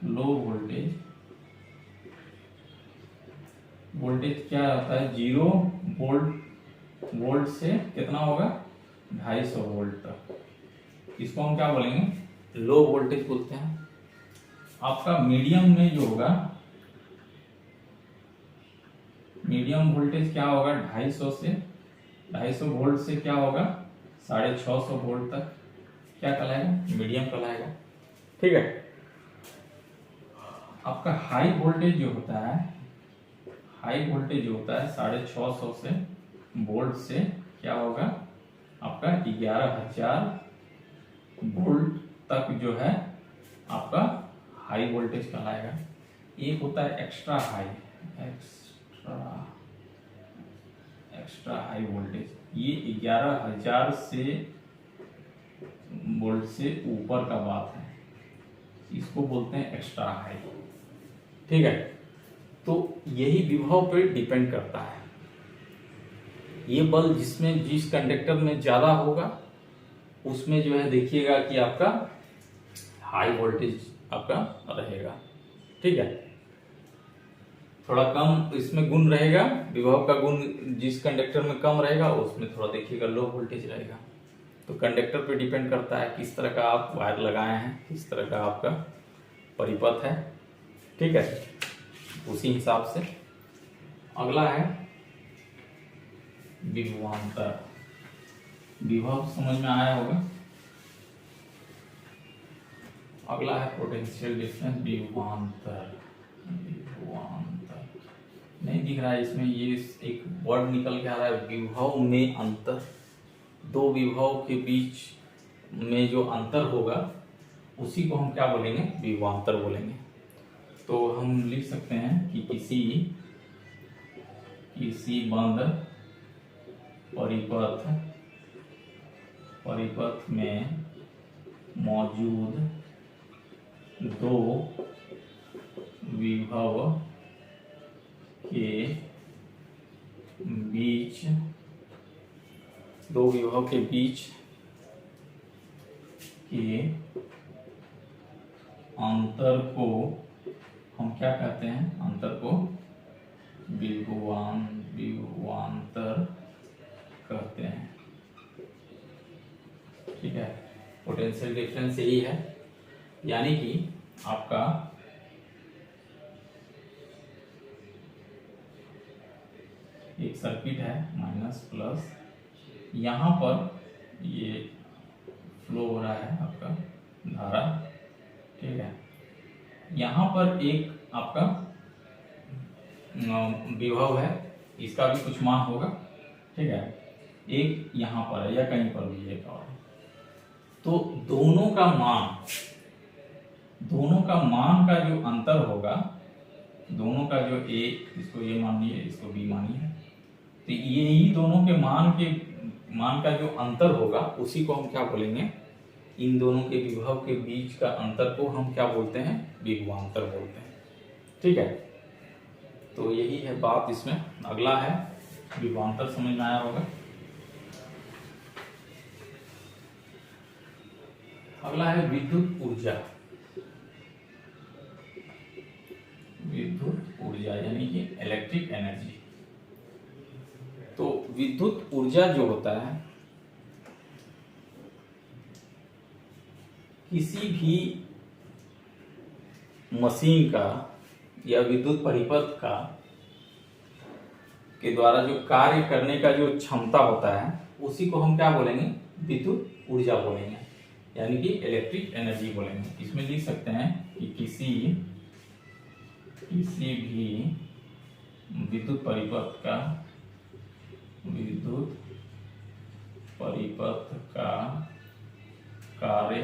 लो वोल्टेज क्या होता है? 0 वोल्ट से कितना होगा? 250 वोल्ट तक। इसको हम क्या बोलेंगे? लो वोल्टेज बोलते हैं। आपका मीडियम में जो होगा, मीडियम वोल्टेज क्या होगा? 250 वोल्ट से क्या होगा? 650 वोल्ट तक क्या कहलाएगा? मीडियम कहलाएगा। ठीक है, आपका हाई वोल्टेज जो होता है, हाई वोल्टेज जो होता है 650 से वोल्ट से क्या होगा? आपका 11,000 वोल्ट तक जो है आपका हाई वोल्टेज कहलाएगा। एक होता है एक्स्ट्रा हाई वोल्टेज, ये 11,000 से वोल्ट से ऊपर का बात है, इसको बोलते हैं एक्स्ट्रा हाई। ठीक है, तो यही विभव पे डिपेंड करता है। ये बल जिस कंडक्टर में ज्यादा होगा उसमें जो है देखिएगा कि आपका हाई वोल्टेज आपका रहेगा। ठीक है, थोड़ा कम इसमें गुण रहेगा, विभव का गुण जिस कंडक्टर में कम रहेगा उसमें थोड़ा देखिएगा लो वोल्टेज रहेगा। तो कंडक्टर पे डिपेंड करता है किस तरह का आप वायर लगाए हैं, किस तरह का आपका परिपथ है। ठीक है, उसी हिसाब से अगला है विभवांतर। विभव समझ में आया होगा। अगला है पोटेंशियल डिफरेंस। विभवांतर नहीं दिख रहा है इसमें, ये एक वर्ड निकल के आ रहा है, विभव में अंतर। दो विभव के बीच में जो अंतर होगा उसी को हम क्या बोलेंगे? विभवांतर बोलेंगे। तो हम लिख सकते हैं कि किसी बंद परिपथ में मौजूद दो विभव के बीच के अंतर को हम क्या कहते हैं, अंतर को विभवांतर कहते हैं। ठीक है, पोटेंशियल डिफरेंस यही है, यानी कि आपका एक सर्किट है माइनस प्लस, यहाँ पर ये फ्लो हो रहा है आपका धारा, ठीक है, यहाँ पर एक आपका विभव है, इसका भी कुछ मान होगा, ठीक है, एक यहाँ पर है या कहीं पर भी एक और, तो दोनों का मान का जो अंतर होगा, दोनों का जो ए, इसको ये मानिए, इसको बी मानिए, तो ये ही दोनों के मान का जो अंतर होगा उसी को हम क्या बोलेंगे, इन दोनों के विभव के बीच का अंतर को हम क्या बोलते हैं, विभवांतर बोलते हैं। ठीक है, तो यही है बात इसमें। अगला है विभवांतर, समझ में आया होगा। अगला है विद्युत ऊर्जा। विद्युत ऊर्जा यानी कि इलेक्ट्रिक एनर्जी। तो विद्युत ऊर्जा जो होता है, किसी भी मशीन का या विद्युत परिपथ का के द्वारा जो कार्य करने का जो क्षमता होता है, उसी को हम क्या बोलेंगे, विद्युत ऊर्जा बोलेंगे, यानी कि इलेक्ट्रिक एनर्जी बोलेंगे। इसमें लिख सकते हैं कि किसी भी विद्युत परिपथ का कार्य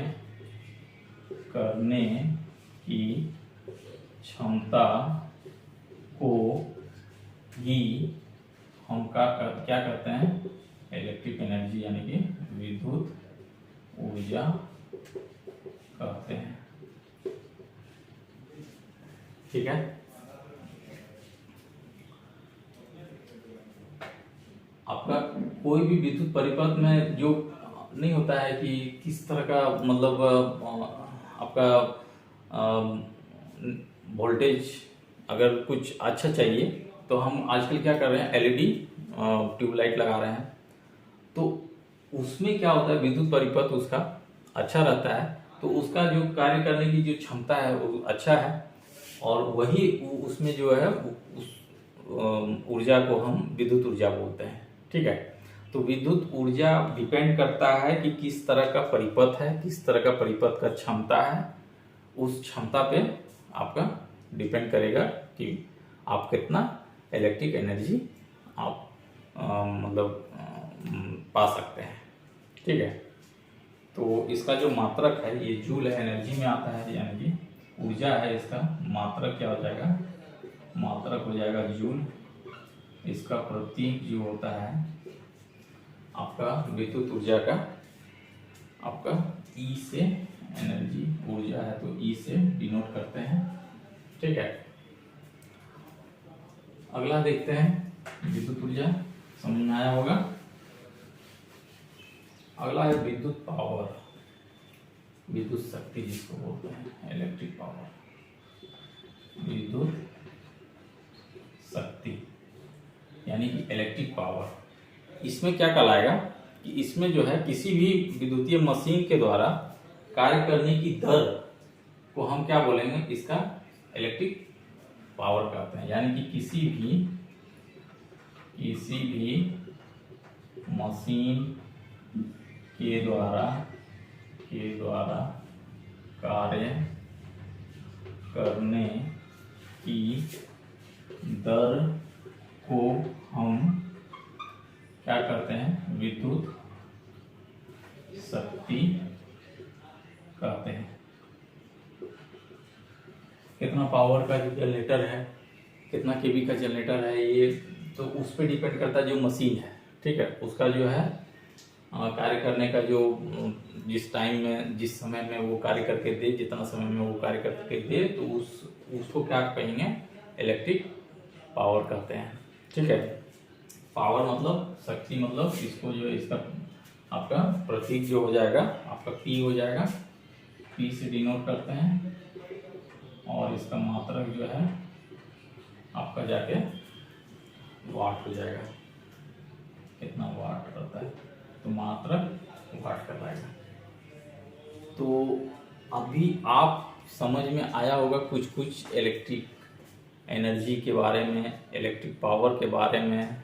करने की क्षमता को ही हम क्या करते हैं, इलेक्ट्रिक एनर्जी यानी कि विद्युत ऊर्जा कहते हैं। ठीक है, आपका कोई भी विद्युत परिपथ में जो नहीं होता है कि किस तरह का मतलब आपका वोल्टेज अगर कुछ अच्छा चाहिए तो हम आजकल क्या कर रहे हैं, एलईडी ट्यूबलाइट लगा रहे हैं, तो उसमें क्या होता है, विद्युत परिपथ उसका अच्छा रहता है, तो उसका जो कार्य करने की जो क्षमता है वो अच्छा है, और वही उसमें जो है उस ऊर्जा को हम विद्युत ऊर्जा बोलते हैं। ठीक है, तो विद्युत ऊर्जा डिपेंड करता है कि किस तरह का परिपथ है, किस तरह का परिपथ का क्षमता है, उस क्षमता पे आपका डिपेंड करेगा कि आप कितना इलेक्ट्रिक एनर्जी आप मतलब पा सकते हैं। ठीक है, तो इसका जो मात्रक है ये जूल है, एनर्जी में आता है, यानी कि ऊर्जा है, इसका मात्रक क्या हो जाएगा, मात्रक हो जाएगा जूल। इसका प्रतीक जो होता है आपका विद्युत ऊर्जा का, आपका ई से, एनर्जी ऊर्जा है तो ई से डिनोट करते हैं। ठीक है, अगला देखते हैं विद्युत ऊर्जा, समझ में आया होगा। अगला है विद्युत पावर, विद्युत शक्ति जिसको बोलते हैं, इलेक्ट्रिक पावर, विद्युत शक्ति यानी कि इलेक्ट्रिक पावर। इसमें क्या कहलाएगा कि इसमें जो है किसी भी विद्युतीय मशीन के द्वारा कार्य करने की दर को हम क्या बोलेंगे, इसका इलेक्ट्रिक पावर कहते हैं, यानी कि किसी भी मशीन के द्वारा कार्य करने की दर को हम क्या करते हैं, विद्युत शक्ति कहते हैं। कितना पावर का जो जनरेटर है, कितना केवी का जनरेटर है, ये तो उस पर डिपेंड करता है जो मशीन है। ठीक है, उसका जो है कार्य करने का जो जिस टाइम में, जिस समय में वो कार्य करके दे, जितना समय में वो कार्य करके दे, तो उसको क्या कहेंगे, इलेक्ट्रिक पावर कहते हैं। ठीक है, पावर मतलब शक्ति, मतलब इसको जो है, इसका आपका प्रतीक जो हो जाएगा आपका पी हो जाएगा, पी से डिनोट करते हैं। और इसका मात्रक जो है आपका जाके वाट हो जाएगा। कितना वाट रहता है, तो मात्रक वाट कहलाएगा। तो अभी आप समझ में आया होगा कुछ कुछ इलेक्ट्रिक एनर्जी के बारे में, इलेक्ट्रिक पावर के बारे में,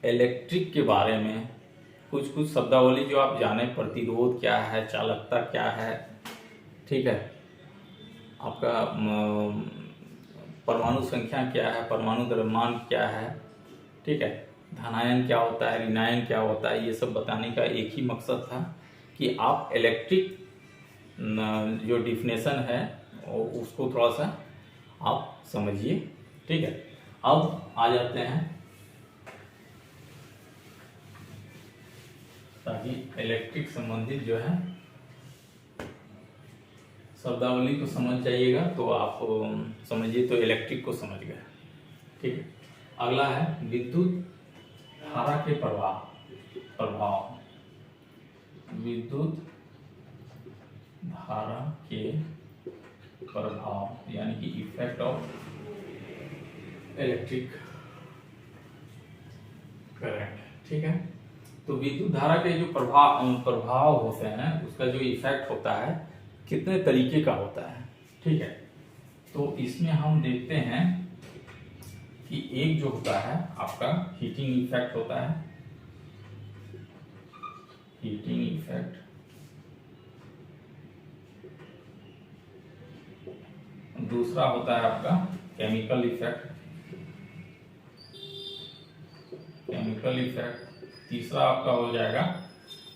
इलेक्ट्रिक के बारे में कुछ कुछ शब्दावली जो आप जाने, प्रतिरोध क्या है, चालकता क्या है, ठीक है, आपका परमाणु संख्या क्या है, परमाणु द्रव्यमान क्या है, ठीक है, धनायन क्या होता है, ऋणायन क्या होता है, ये सब बताने का एक ही मकसद था कि आप इलेक्ट्रिक जो डिफिनेशन है उसको थोड़ा सा आप समझिए, ठीक है। अब आ जाते हैं ताकि इलेक्ट्रिक संबंधित जो है शब्दावली को समझ जाइएगा तो आप समझिए तो इलेक्ट्रिक को समझ गए, ठीक है। अगला है विद्युत धारा के प्रभाव, विद्युत धारा के प्रभाव यानी कि इफेक्ट ऑफ इलेक्ट्रिक करंट, ठीक है। तो विद्युत धारा के जो प्रभाव होते हैं उसका जो इफेक्ट होता है कितने तरीके का होता है, ठीक है। तो इसमें हम देखते हैं कि एक जो होता है आपका हीटिंग इफेक्ट होता है, हीटिंग इफेक्ट, दूसरा होता है आपका केमिकल इफेक्ट, केमिकल इफेक्ट, तीसरा आपका हो जाएगा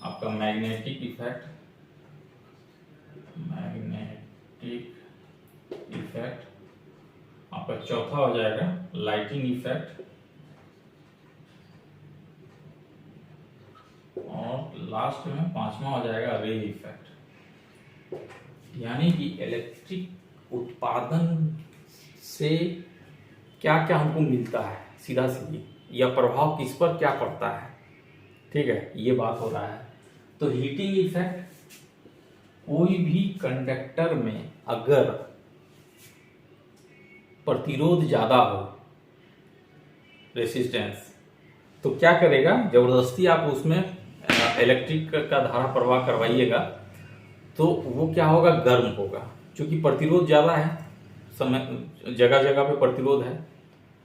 आपका मैग्नेटिक इफेक्ट, मैग्नेटिक इफेक्ट, आपका चौथा हो जाएगा लाइटिंग इफेक्ट, और लास्ट में पांचवा हो जाएगा रे इफेक्ट। यानी कि इलेक्ट्रिक उत्पादन से क्या क्या हमको मिलता है सीधा सीधी, या प्रभाव किस पर क्या पड़ता है, ठीक है, ये बात हो रहा है। तो हीटिंग इफेक्ट, कोई भी कंडक्टर में अगर प्रतिरोध ज्यादा हो, रेसिस्टेंस, तो क्या करेगा, जबरदस्ती आप उसमें इलेक्ट्रिक का धारा प्रवाह करवाइएगा तो वो क्या होगा, गर्म होगा। क्योंकि प्रतिरोध ज्यादा है, समय जगह जगह पे प्रतिरोध है,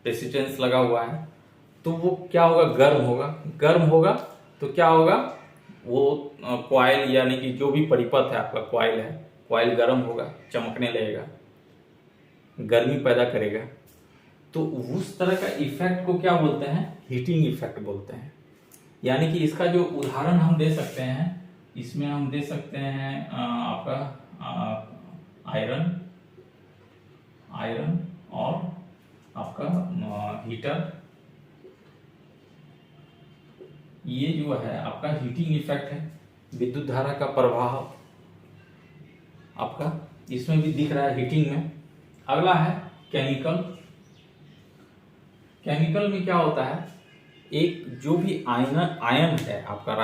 रेसिस्टेंस लगा हुआ है, तो वो क्या होगा, गर्म होगा। गर्म होगा तो क्या होगा, वो कॉइल यानी कि जो भी परिपथ है आपका कॉइल है, कॉइल गर्म होगा, चमकने लगेगा, गर्मी पैदा करेगा। तो उस तरह का इफेक्ट को क्या बोलते हैं, हीटिंग इफेक्ट बोलते हैं। यानी कि इसका जो उदाहरण हम दे सकते हैं, इसमें हम दे सकते हैं आपका आयरन और आपका हीटर, ये जो है आपका हीटिंग इफेक्ट है। विद्युत धारा का प्रभाव आपका इसमें भी दिख रहा है हीटिंग में। अगला है केमिकल। केमिकल में क्या होता है, एक जो भी आयन है आपका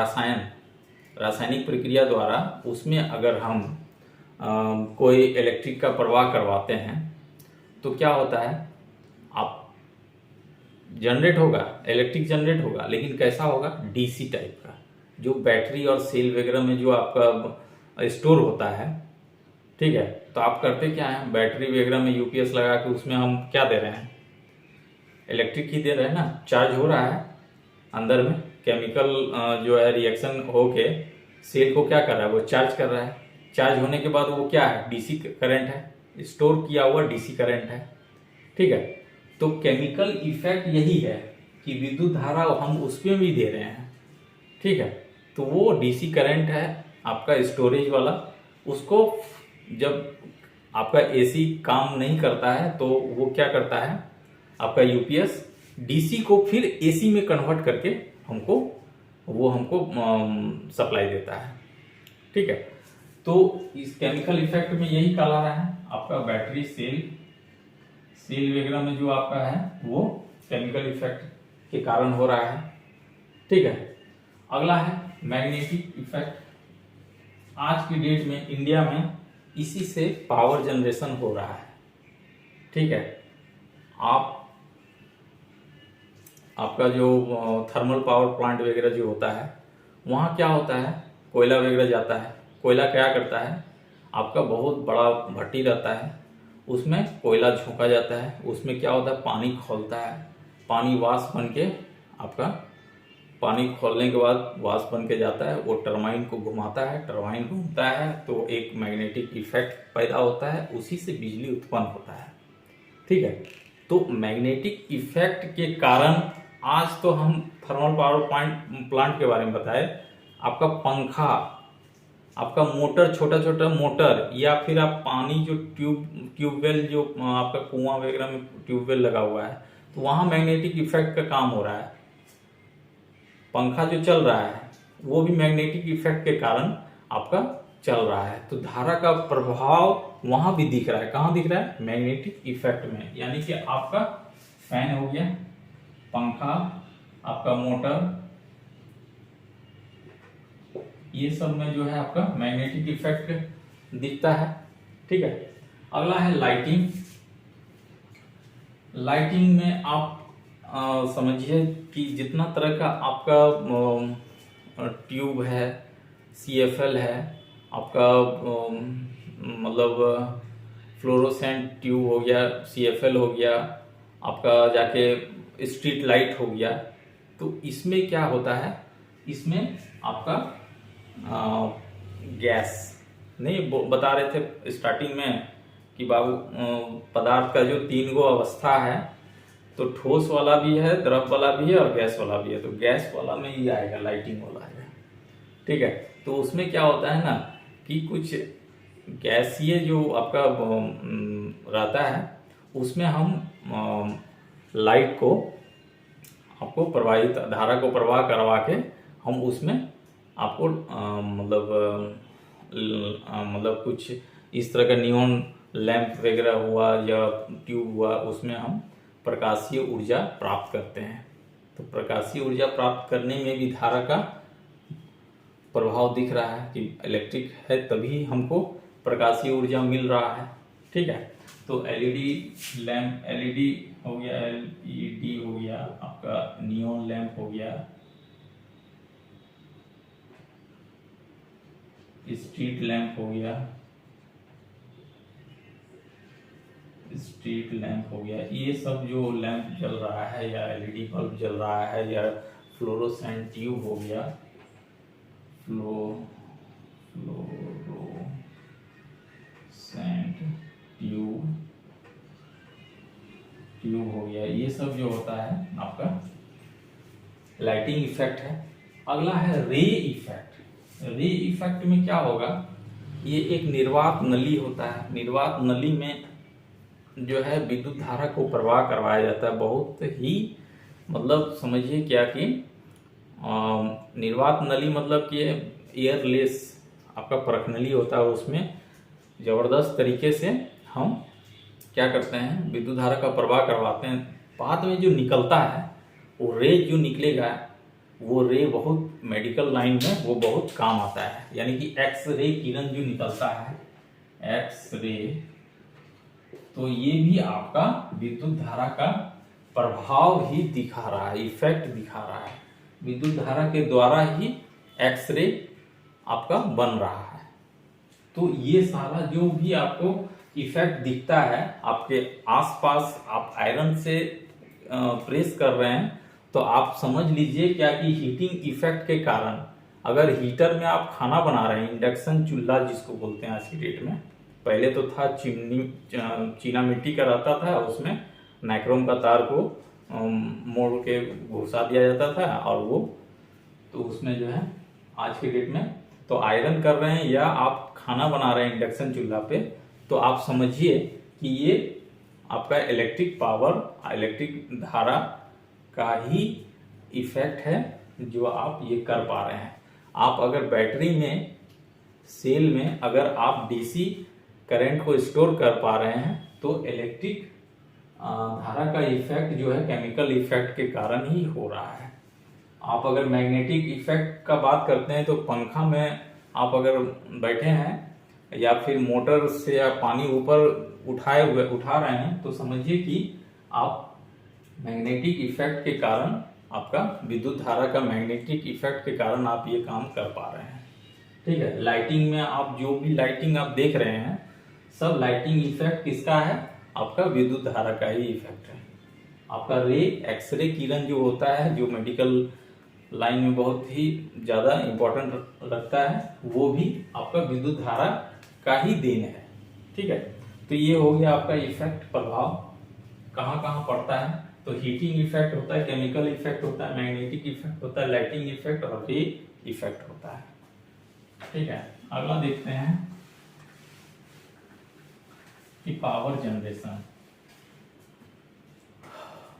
रासायनिक प्रक्रिया द्वारा उसमें अगर हम कोई इलेक्ट्रिक का प्रवाह करवाते हैं तो क्या होता है, आप जनरेट होगा, इलेक्ट्रिक जनरेट होगा, लेकिन कैसा होगा, डीसी टाइप का, जो बैटरी और सेल वगैरह में जो आपका स्टोर होता है, ठीक है। तो आप करते क्या है, बैटरी वगैरह में यूपीएस लगा के उसमें हम क्या दे रहे हैं, इलेक्ट्रिक ही दे रहे हैं ना, चार्ज हो रहा है अंदर में, केमिकल जो है रिएक्शन होके सेल को क्या कर रहा है, वो चार्ज कर रहा है। चार्ज होने के बाद वो क्या है, डीसी करंट है, स्टोर किया हुआ डीसी करंट है, ठीक है। तो केमिकल इफेक्ट यही है कि विद्युत धारा हम उस पर भी दे रहे हैं, ठीक है। तो वो डीसी करंट है आपका स्टोरेज वाला, उसको जब आपका एसी काम नहीं करता है तो वो क्या करता है, आपका यूपीएस डीसी को फिर एसी में कन्वर्ट करके हमको सप्लाई देता है, ठीक है। तो इस केमिकल इफेक्ट में यही कहा रहा है, आपका बैटरी सेल वगैरह में जो आपका है वो केमिकल इफेक्ट के कारण हो रहा है, ठीक है। अगला है मैग्नेटिक इफेक्ट। आज की डेट में इंडिया में इसी से पावर जनरेशन हो रहा है, ठीक है। आप आपका जो थर्मल पावर प्लांट वगैरह जो होता है, वहाँ क्या होता है, कोयला वगैरह जाता है। कोयला क्या करता है, आपका बहुत बड़ा भट्टी रहता है, उसमें कोयला झोंका जाता है, उसमें क्या होता है, पानी खौलता है, पानी वाष्प बन के आपका पानी खोलने के बाद वाष्प बन के जाता है, वो टरबाइन को घुमाता है, टरबाइन घूमता है तो एक मैग्नेटिक इफेक्ट पैदा होता है, उसी से बिजली उत्पन्न होता है। ठीक है। तो मैग्नेटिक इफेक्ट के कारण आज तो हम थर्मल पावर प्लांट के बारे में बताए, आपका पंखा, आपका मोटर, छोटा छोटा मोटर, या फिर आप पानी जो ट्यूबवेल जो आपका कुआं वगैरह में ट्यूबवेल लगा हुआ है, तो वहाँ मैग्नेटिक इफेक्ट का काम हो रहा है। पंखा जो चल रहा है वो भी मैग्नेटिक इफेक्ट के कारण आपका चल रहा है। तो धारा का प्रभाव वहां भी दिख रहा है। कहाँ दिख रहा है, मैग्नेटिक इफेक्ट में। यानी कि आपका फैन हो गया, पंखा, आपका मोटर, ये सब में जो है आपका मैग्नेटिक इफेक्ट दिखता है। ठीक है। अगला है लाइटिंग। लाइटिंग में आप समझिए कि जितना तरह का आपका ट्यूब है, CFL है, आपका मतलब फ्लोरोसेंट ट्यूब हो गया, CFL हो गया, आपका जाके स्ट्रीट लाइट हो गया, तो इसमें क्या होता है, इसमें आपका गैस नहीं बता रहे थे स्टार्टिंग में कि बाबू पदार्थ का जो 3 गो अवस्था है, तो ठोस वाला भी है, द्रव वाला भी है और गैस वाला भी है। तो गैस वाला में ही आएगा, लाइटिंग वाला है। ठीक है। तो उसमें क्या होता है ना कि कुछ गैसीय जो आपका रहता है, उसमें हम लाइट को आपको प्रवाहित धारा को प्रवाह करवा के हम उसमें आपको मतलब कुछ इस तरह का नियॉन लैंप वगैरह हुआ या ट्यूब हुआ, उसमें हम प्रकाशीय ऊर्जा प्राप्त करते हैं। तो प्रकाशीय ऊर्जा प्राप्त करने में भी धारा का प्रभाव दिख रहा है कि इलेक्ट्रिक है तभी हमको प्रकाशीय ऊर्जा मिल रहा है। ठीक है। तो एलईडी लैंप, एलईडी हो गया, एलईडी हो गया, आपका नियॉन लैंप हो गया, स्ट्रीट लैंप हो गया, स्ट्रीट लैंप हो गया, ये सब जो लैंप जल रहा है या एलईडी बल्ब जल रहा है या फ्लोरोसेंट ट्यूब हो गया, फ्लोरोसेंट ट्यूब हो गया, ये सब जो होता है आपका लाइटिंग इफेक्ट है। अगला है रे इफेक्ट। रे इफेक्ट में क्या होगा, ये एक निर्वात नली होता है। निर्वात नली में जो है विद्युत धारा को प्रवाह करवाया जाता है। बहुत ही मतलब समझिए क्या कि निर्वात नली मतलब कि एयरलेस आपका परख नली होता है, उसमें जबरदस्त तरीके से हम क्या करते हैं, विद्युत धारा का प्रवाह करवाते हैं। बाद में जो निकलता है वो रे जो निकलेगा, वो रे बहुत मेडिकल लाइन में वो बहुत काम आता है। यानी कि एक्स-रे किरण जो निकलता है, एक्स-रे, तो ये भी आपका विद्युत धारा का प्रभाव ही दिखा रहा है, इफेक्ट दिखा रहा है। विद्युत धारा के द्वारा ही एक्स-रे आपका बन रहा है। तो ये सारा जो भी आपको इफेक्ट दिखता है आपके आसपास, आप आयरन से प्रेस कर रहे हैं, तो आप समझ लीजिए क्या कि हीटिंग इफेक्ट के कारण, अगर हीटर में आप खाना बना रहे हैं, इंडक्शन चूल्हा जिसको बोलते हैं आज की डेट में, पहले तो था चिमनी, चीना मिट्टी का रहता था, उसमें नाइक्रोम का तार को मोड़ के घुसा दिया जाता था, और वो तो उसमें जो है आज के डेट में तो आयरन कर रहे हैं या आप खाना बना रहे हैं इंडक्शन चूल्हा पे, तो आप समझिए कि ये आपका इलेक्ट्रिक पावर, इलेक्ट्रिक धारा का ही इफेक्ट है जो आप ये कर पा रहे हैं। आप अगर बैटरी में, सेल में अगर आप डीसी करंट को स्टोर कर पा रहे हैं, तो इलेक्ट्रिक धारा का इफेक्ट जो है केमिकल इफेक्ट के कारण ही हो रहा है। आप अगर मैग्नेटिक इफेक्ट का बात करते हैं, तो पंखा में आप अगर बैठे हैं या फिर मोटर से या पानी ऊपर उठा रहे हैं, तो समझिए कि आप मैग्नेटिक इफेक्ट के कारण, आपका विद्युत धारा का मैग्नेटिक इफेक्ट के कारण आप ये काम कर पा रहे हैं। ठीक है, लाइटिंग में आप जो भी लाइटिंग आप देख रहे हैं, सब लाइटिंग इफेक्ट किसका है? आपका विद्युत धारा का ही इफेक्ट है। आपका एक्सरे किरण जो होता है, जो मेडिकल लाइन में बहुत ही ज़्यादा इम्पोर्टेंट रखता है, वो भी आपका विद्युत धारा का ही देन है। ठीक है, तो ये हो गया आपका इफेक्ट, प्रभाव कहाँ कहाँ पड़ता है। तो हीटिंग इफेक्ट होता है, केमिकल इफेक्ट होता है, मैग्नेटिक इफेक्ट होता है, लाइटिंग इफेक्ट और रे इफेक्ट होता है। ठीक है, अगला देखते हैं कि पावर जनरेशन,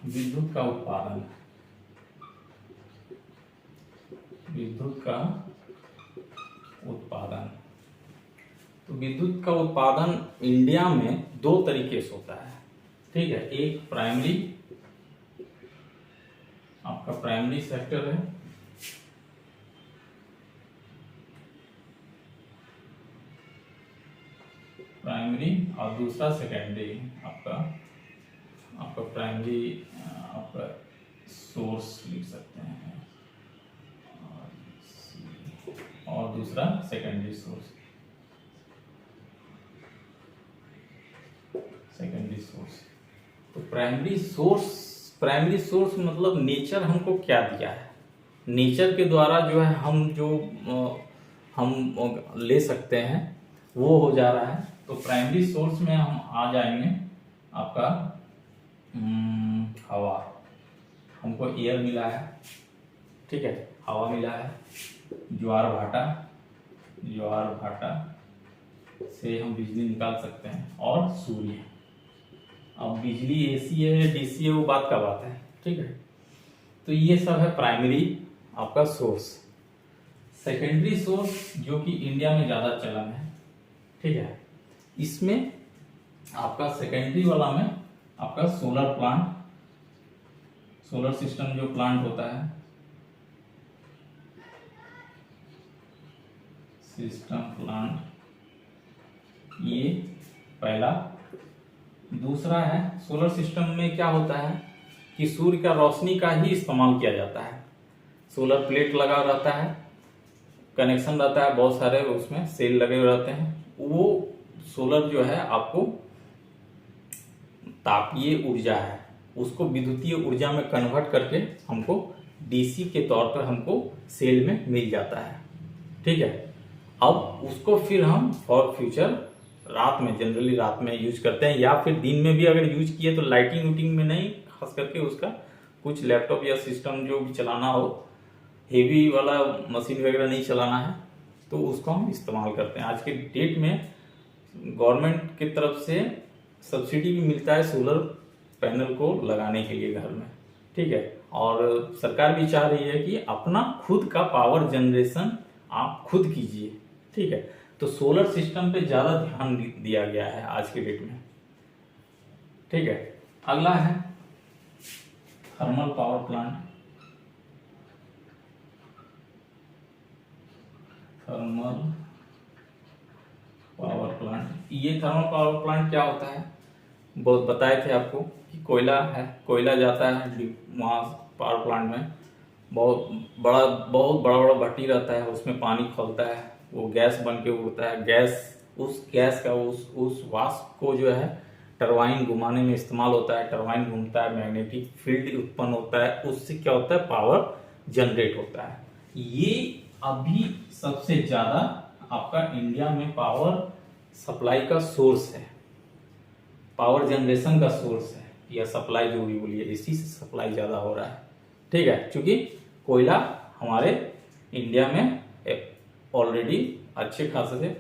विद्युत का उत्पादन। विद्युत का उत्पादन, तो विद्युत का उत्पादन इंडिया में दो तरीके से होता है। ठीक है, एक प्राइमरी, आपका प्राइमरी सेक्टर है, प्राइमरी, और दूसरा सेकेंडरी। आपका प्राइमरी आपका सोर्स लिख सकते हैं, और दूसरा सेकेंडरी सोर्स। सेकेंडरी सोर्स, तो प्राइमरी सोर्स मतलब नेचर हमको क्या दिया है, नेचर के द्वारा जो है हम ले सकते हैं, वो हो जा रहा है। तो प्राइमरी सोर्स में हम आ जाएंगे, आपका हवा, हमको एयर मिला है। ठीक है, हवा मिला है, ज्वार भाटा से हम बिजली निकाल सकते हैं, और सूर्य। अब बिजली एसी है डीसी है, वो बात का बात है। ठीक है, तो ये सब है प्राइमरी आपका सोर्स। सेकेंडरी सोर्स जो कि इंडिया में ज़्यादा चलन है। ठीक है, इसमें आपका सेकेंडरी वाला में आपका सोलर प्लांट, सोलर सिस्टम जो प्लांट होता है, सिस्टम प्लांट, ये पहला। दूसरा है, सोलर सिस्टम में क्या होता है कि सूर्य का रोशनी का ही इस्तेमाल किया जाता है। सोलर प्लेट लगा रहता है, कनेक्शन रहता है, बहुत सारे उसमें सेल लगे हुए रहते हैं। वो सोलर जो है आपको तापीय ऊर्जा है, उसको विद्युतीय ऊर्जा में कन्वर्ट करके हमको डीसी के तौर पर हमको सेल में मिल जाता है। ठीक है, अब उसको फिर हम फॉर फ्यूचर रात में, जनरली रात में यूज करते हैं, या फिर दिन में भी अगर यूज किए तो लाइटिंग वूटिंग में नहीं, खास करके उसका कुछ लैपटॉप या सिस्टम जो भी चलाना हो, हेवी वाला मशीन वगैरह नहीं चलाना है, तो उसको हम इस्तेमाल करते हैं। आज के डेट में गवर्नमेंट की तरफ से सब्सिडी भी मिलता है सोलर पैनल को लगाने के लिए घर में। ठीक है, और सरकार भी चाह रही है कि अपना खुद का पावर जनरेशन आप खुद कीजिए। ठीक है, तो सोलर सिस्टम पे ज्यादा ध्यान दिया गया है आज के डेट में। ठीक है, अगला है thermal power plant. Thermal power plant, ये थर्मल पावर प्लांट क्या होता है, बहुत बताए थे आपको कि कोयला है, कोयला जाता है वहाँ पावर प्लांट में, बहुत बड़ा भट्टी रहता है, उसमें पानी खौलता है, वो गैस बन के उड़ता है। उस गैस का उस वाष्प को जो है टरबाइन घुमाने में इस्तेमाल होता है, टरबाइन घूमता है, मैग्नेटिक फील्ड उत्पन्न होता है, उससे क्या होता है, पावर जनरेट होता है। ये अभी सबसे ज्यादा आपका इंडिया में पावर सप्लाई का सोर्स है, पावर जनरेशन का सोर्स है, या सप्लाई जो भी बोलिए, इसी से सप्लाई ज्यादा हो रहा है। ठीक है, क्योंकि कोयला हमारे इंडिया में ऑलरेडी अच्छे खासे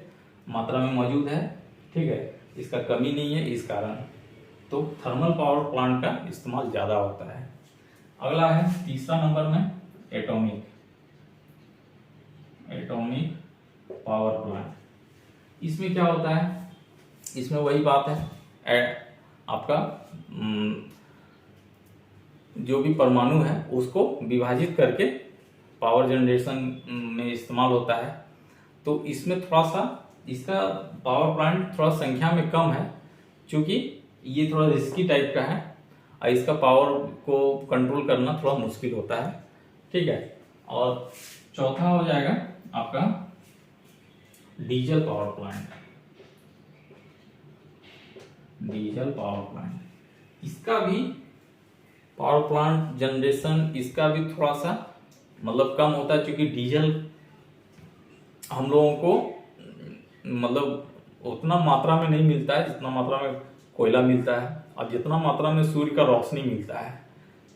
मात्रा में मौजूद है। ठीक है, इसका कमी नहीं है, इस कारण तो थर्मल पावर प्लांट का इस्तेमाल ज़्यादा होता है। अगला है तीसरा नंबर में एटॉमिक पावर प्लांट। इसमें क्या होता है, इसमें वही बात है, आपका जो भी परमाणु है उसको विभाजित करके पावर जनरेशन में इस्तेमाल होता है। तो इसमें थोड़ा सा इसका पावर प्लांट थोड़ा संख्या में कम है, क्योंकि ये थोड़ा रिस्की टाइप का है और इसका पावर को कंट्रोल करना थोड़ा मुश्किल होता है। ठीक है, और चौथा हो जाएगा आपका diesel power plant. Diesel power plant, इसका भी पावर प्लांट जनरेशन इसका भी थोड़ा सा मतलब कम होता है, क्योंकि डीजल हम लोगों को मतलब उतना मात्रा में नहीं मिलता है जितना मात्रा में कोयला मिलता है और जितना मात्रा में सूर्य का रोशनी मिलता है।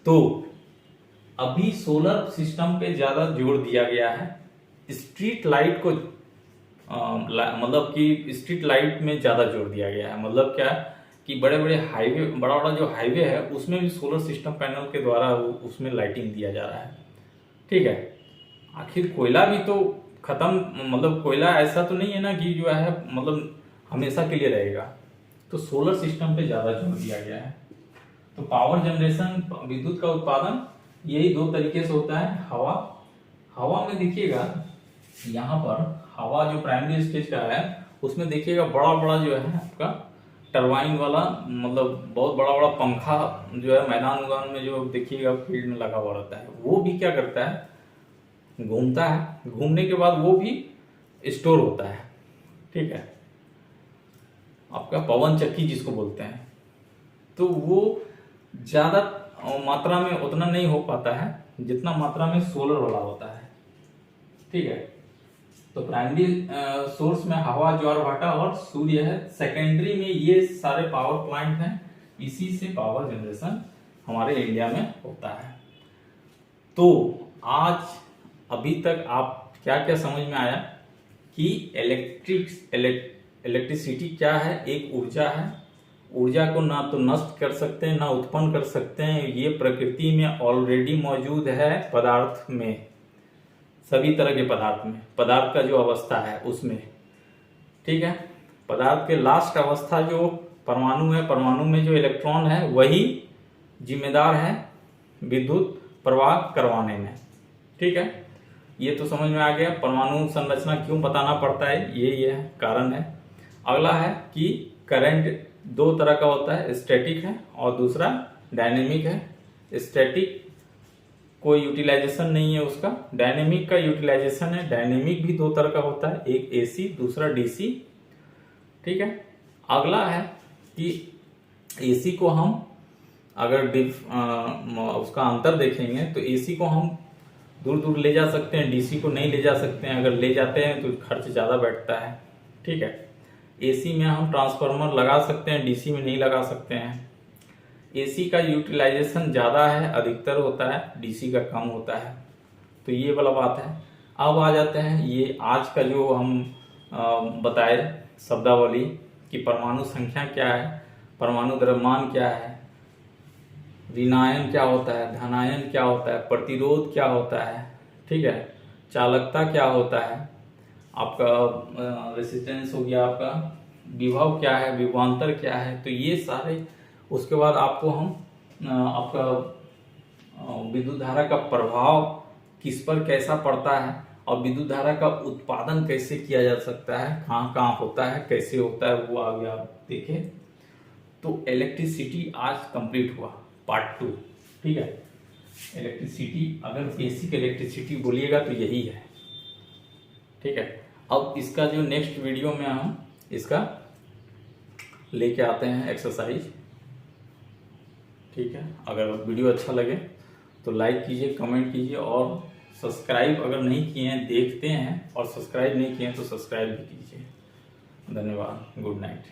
तो अभी सोलर सिस्टम पे ज्यादा जोर दिया गया है। स्ट्रीट लाइट को मतलब कि स्ट्रीट लाइट में ज्यादा जोर दिया गया है। मतलब क्या कि बड़े बड़े हाईवे, बड़ा बड़ा जो हाईवे है उसमें भी सोलर सिस्टम पैनल के द्वारा उसमें लाइटिंग दिया जा रहा है। ठीक है, आखिर कोयला भी तो खत्म, मतलब कोयला ऐसा तो नहीं है ना कि जो है मतलब हमेशा के लिए रहेगा। तो सोलर सिस्टम पे ज्यादा जोर दिया गया है। तो पावर जनरेशन, विद्युत का उत्पादन यही दो तरीके से होता है। हवा में देखिएगा, यहाँ पर हवा जो प्राइमरी स्टेज का है उसमें देखिएगा बड़ा बड़ा जो है आपका टरबाइन वाला, मतलब बहुत बड़ा बड़ा पंखा जो है मैदान में जो देखिएगा फील्ड में लगा हुआ रहता है, वो भी क्या करता है, घूमता है। घूमने के बाद वो भी स्टोर होता है। ठीक है, आपका पवन चक्की जिसको बोलते हैं, तो वो ज्यादा मात्रा में उतना नहीं हो पाता है जितना मात्रा में सोलर वाला होता है। ठीक है, तो प्राइमरी सोर्स में हवा, ज्वार-भाटा और सूर्य है। सेकेंडरी में ये सारे पावर प्लांट हैं। इसी से पावर जनरेशन हमारे इंडिया में होता है। तो आज अभी तक आप क्या क्या समझ में आया कि इलेक्ट्रिसिटी क्या है? एक ऊर्जा है। ऊर्जा को ना तो नष्ट कर सकते हैं ना उत्पन्न कर सकते हैं। ये प्रकृति में ऑलरेडी मौजूद है, पदार्थ में, सभी तरह के पदार्थ में, पदार्थ का जो अवस्था है उसमें। ठीक है, पदार्थ के लास्ट अवस्था जो परमाणु है, परमाणु में जो इलेक्ट्रॉन है वही जिम्मेदार है विद्युत प्रवाह करवाने में। ठीक है, ये तो समझ में आ गया। परमाणु संरचना क्यों बताना पड़ता है, ये है कारण है। अगला है कि करंट दो तरह का होता है, स्टैटिक है और दूसरा डायनेमिक है। स्टैटिक कोई यूटिलाइजेशन नहीं है उसका, डायनेमिक का यूटिलाइजेशन है। डायनेमिक भी दो तरह का होता है, एक एसी दूसरा डीसी। ठीक है, अगला है कि एसी को हम अगर उसका अंतर देखेंगे तो एसी को हम दूर दूर ले जा सकते हैं, डीसी को नहीं ले जा सकते हैं। अगर ले जाते हैं तो खर्च ज़्यादा बैठता है। ठीक है, एसी में हम ट्रांसफार्मर लगा सकते हैं, डीसी में नहीं लगा सकते हैं। एसी का यूटिलाइजेशन ज़्यादा है, अधिकतर होता है, डीसी का कम होता है। तो ये वाला बात है। अब आ जाते हैं ये आज का जो हम बताए शब्दावली कि परमाणु संख्या क्या है, परमाणु द्रव्यमान क्या है, ऋणायन क्या होता है, धनायन क्या होता है, प्रतिरोध क्या होता है। ठीक है, चालकता क्या होता है, आपका रेसिस्टेंस हो गया, आपका विभव क्या है, विभवांतर क्या है। तो ये सारे, उसके बाद आपको हम आपका विद्युत धारा का प्रभाव किस पर कैसा पड़ता है और विद्युत धारा का उत्पादन कैसे किया जा सकता है, कहाँ कहाँ होता है, कैसे होता है, वो आगे आप देखें। तो इलेक्ट्रिसिटी आज कंप्लीट हुआ, पार्ट 2। ठीक है, इलेक्ट्रिसिटी अगर बेसिक इलेक्ट्रिसिटी बोलिएगा तो यही है। ठीक है, अब इसका जो नेक्स्ट वीडियो में हम इसका लेके आते हैं एक्सरसाइज। ठीक है, अगर वीडियो अच्छा लगे तो लाइक कीजिए, कमेंट कीजिए और सब्सक्राइब अगर नहीं किए हैं, देखते हैं और सब्सक्राइब नहीं किए हैं तो सब्सक्राइब भी कीजिए। धन्यवाद, गुड नाइट।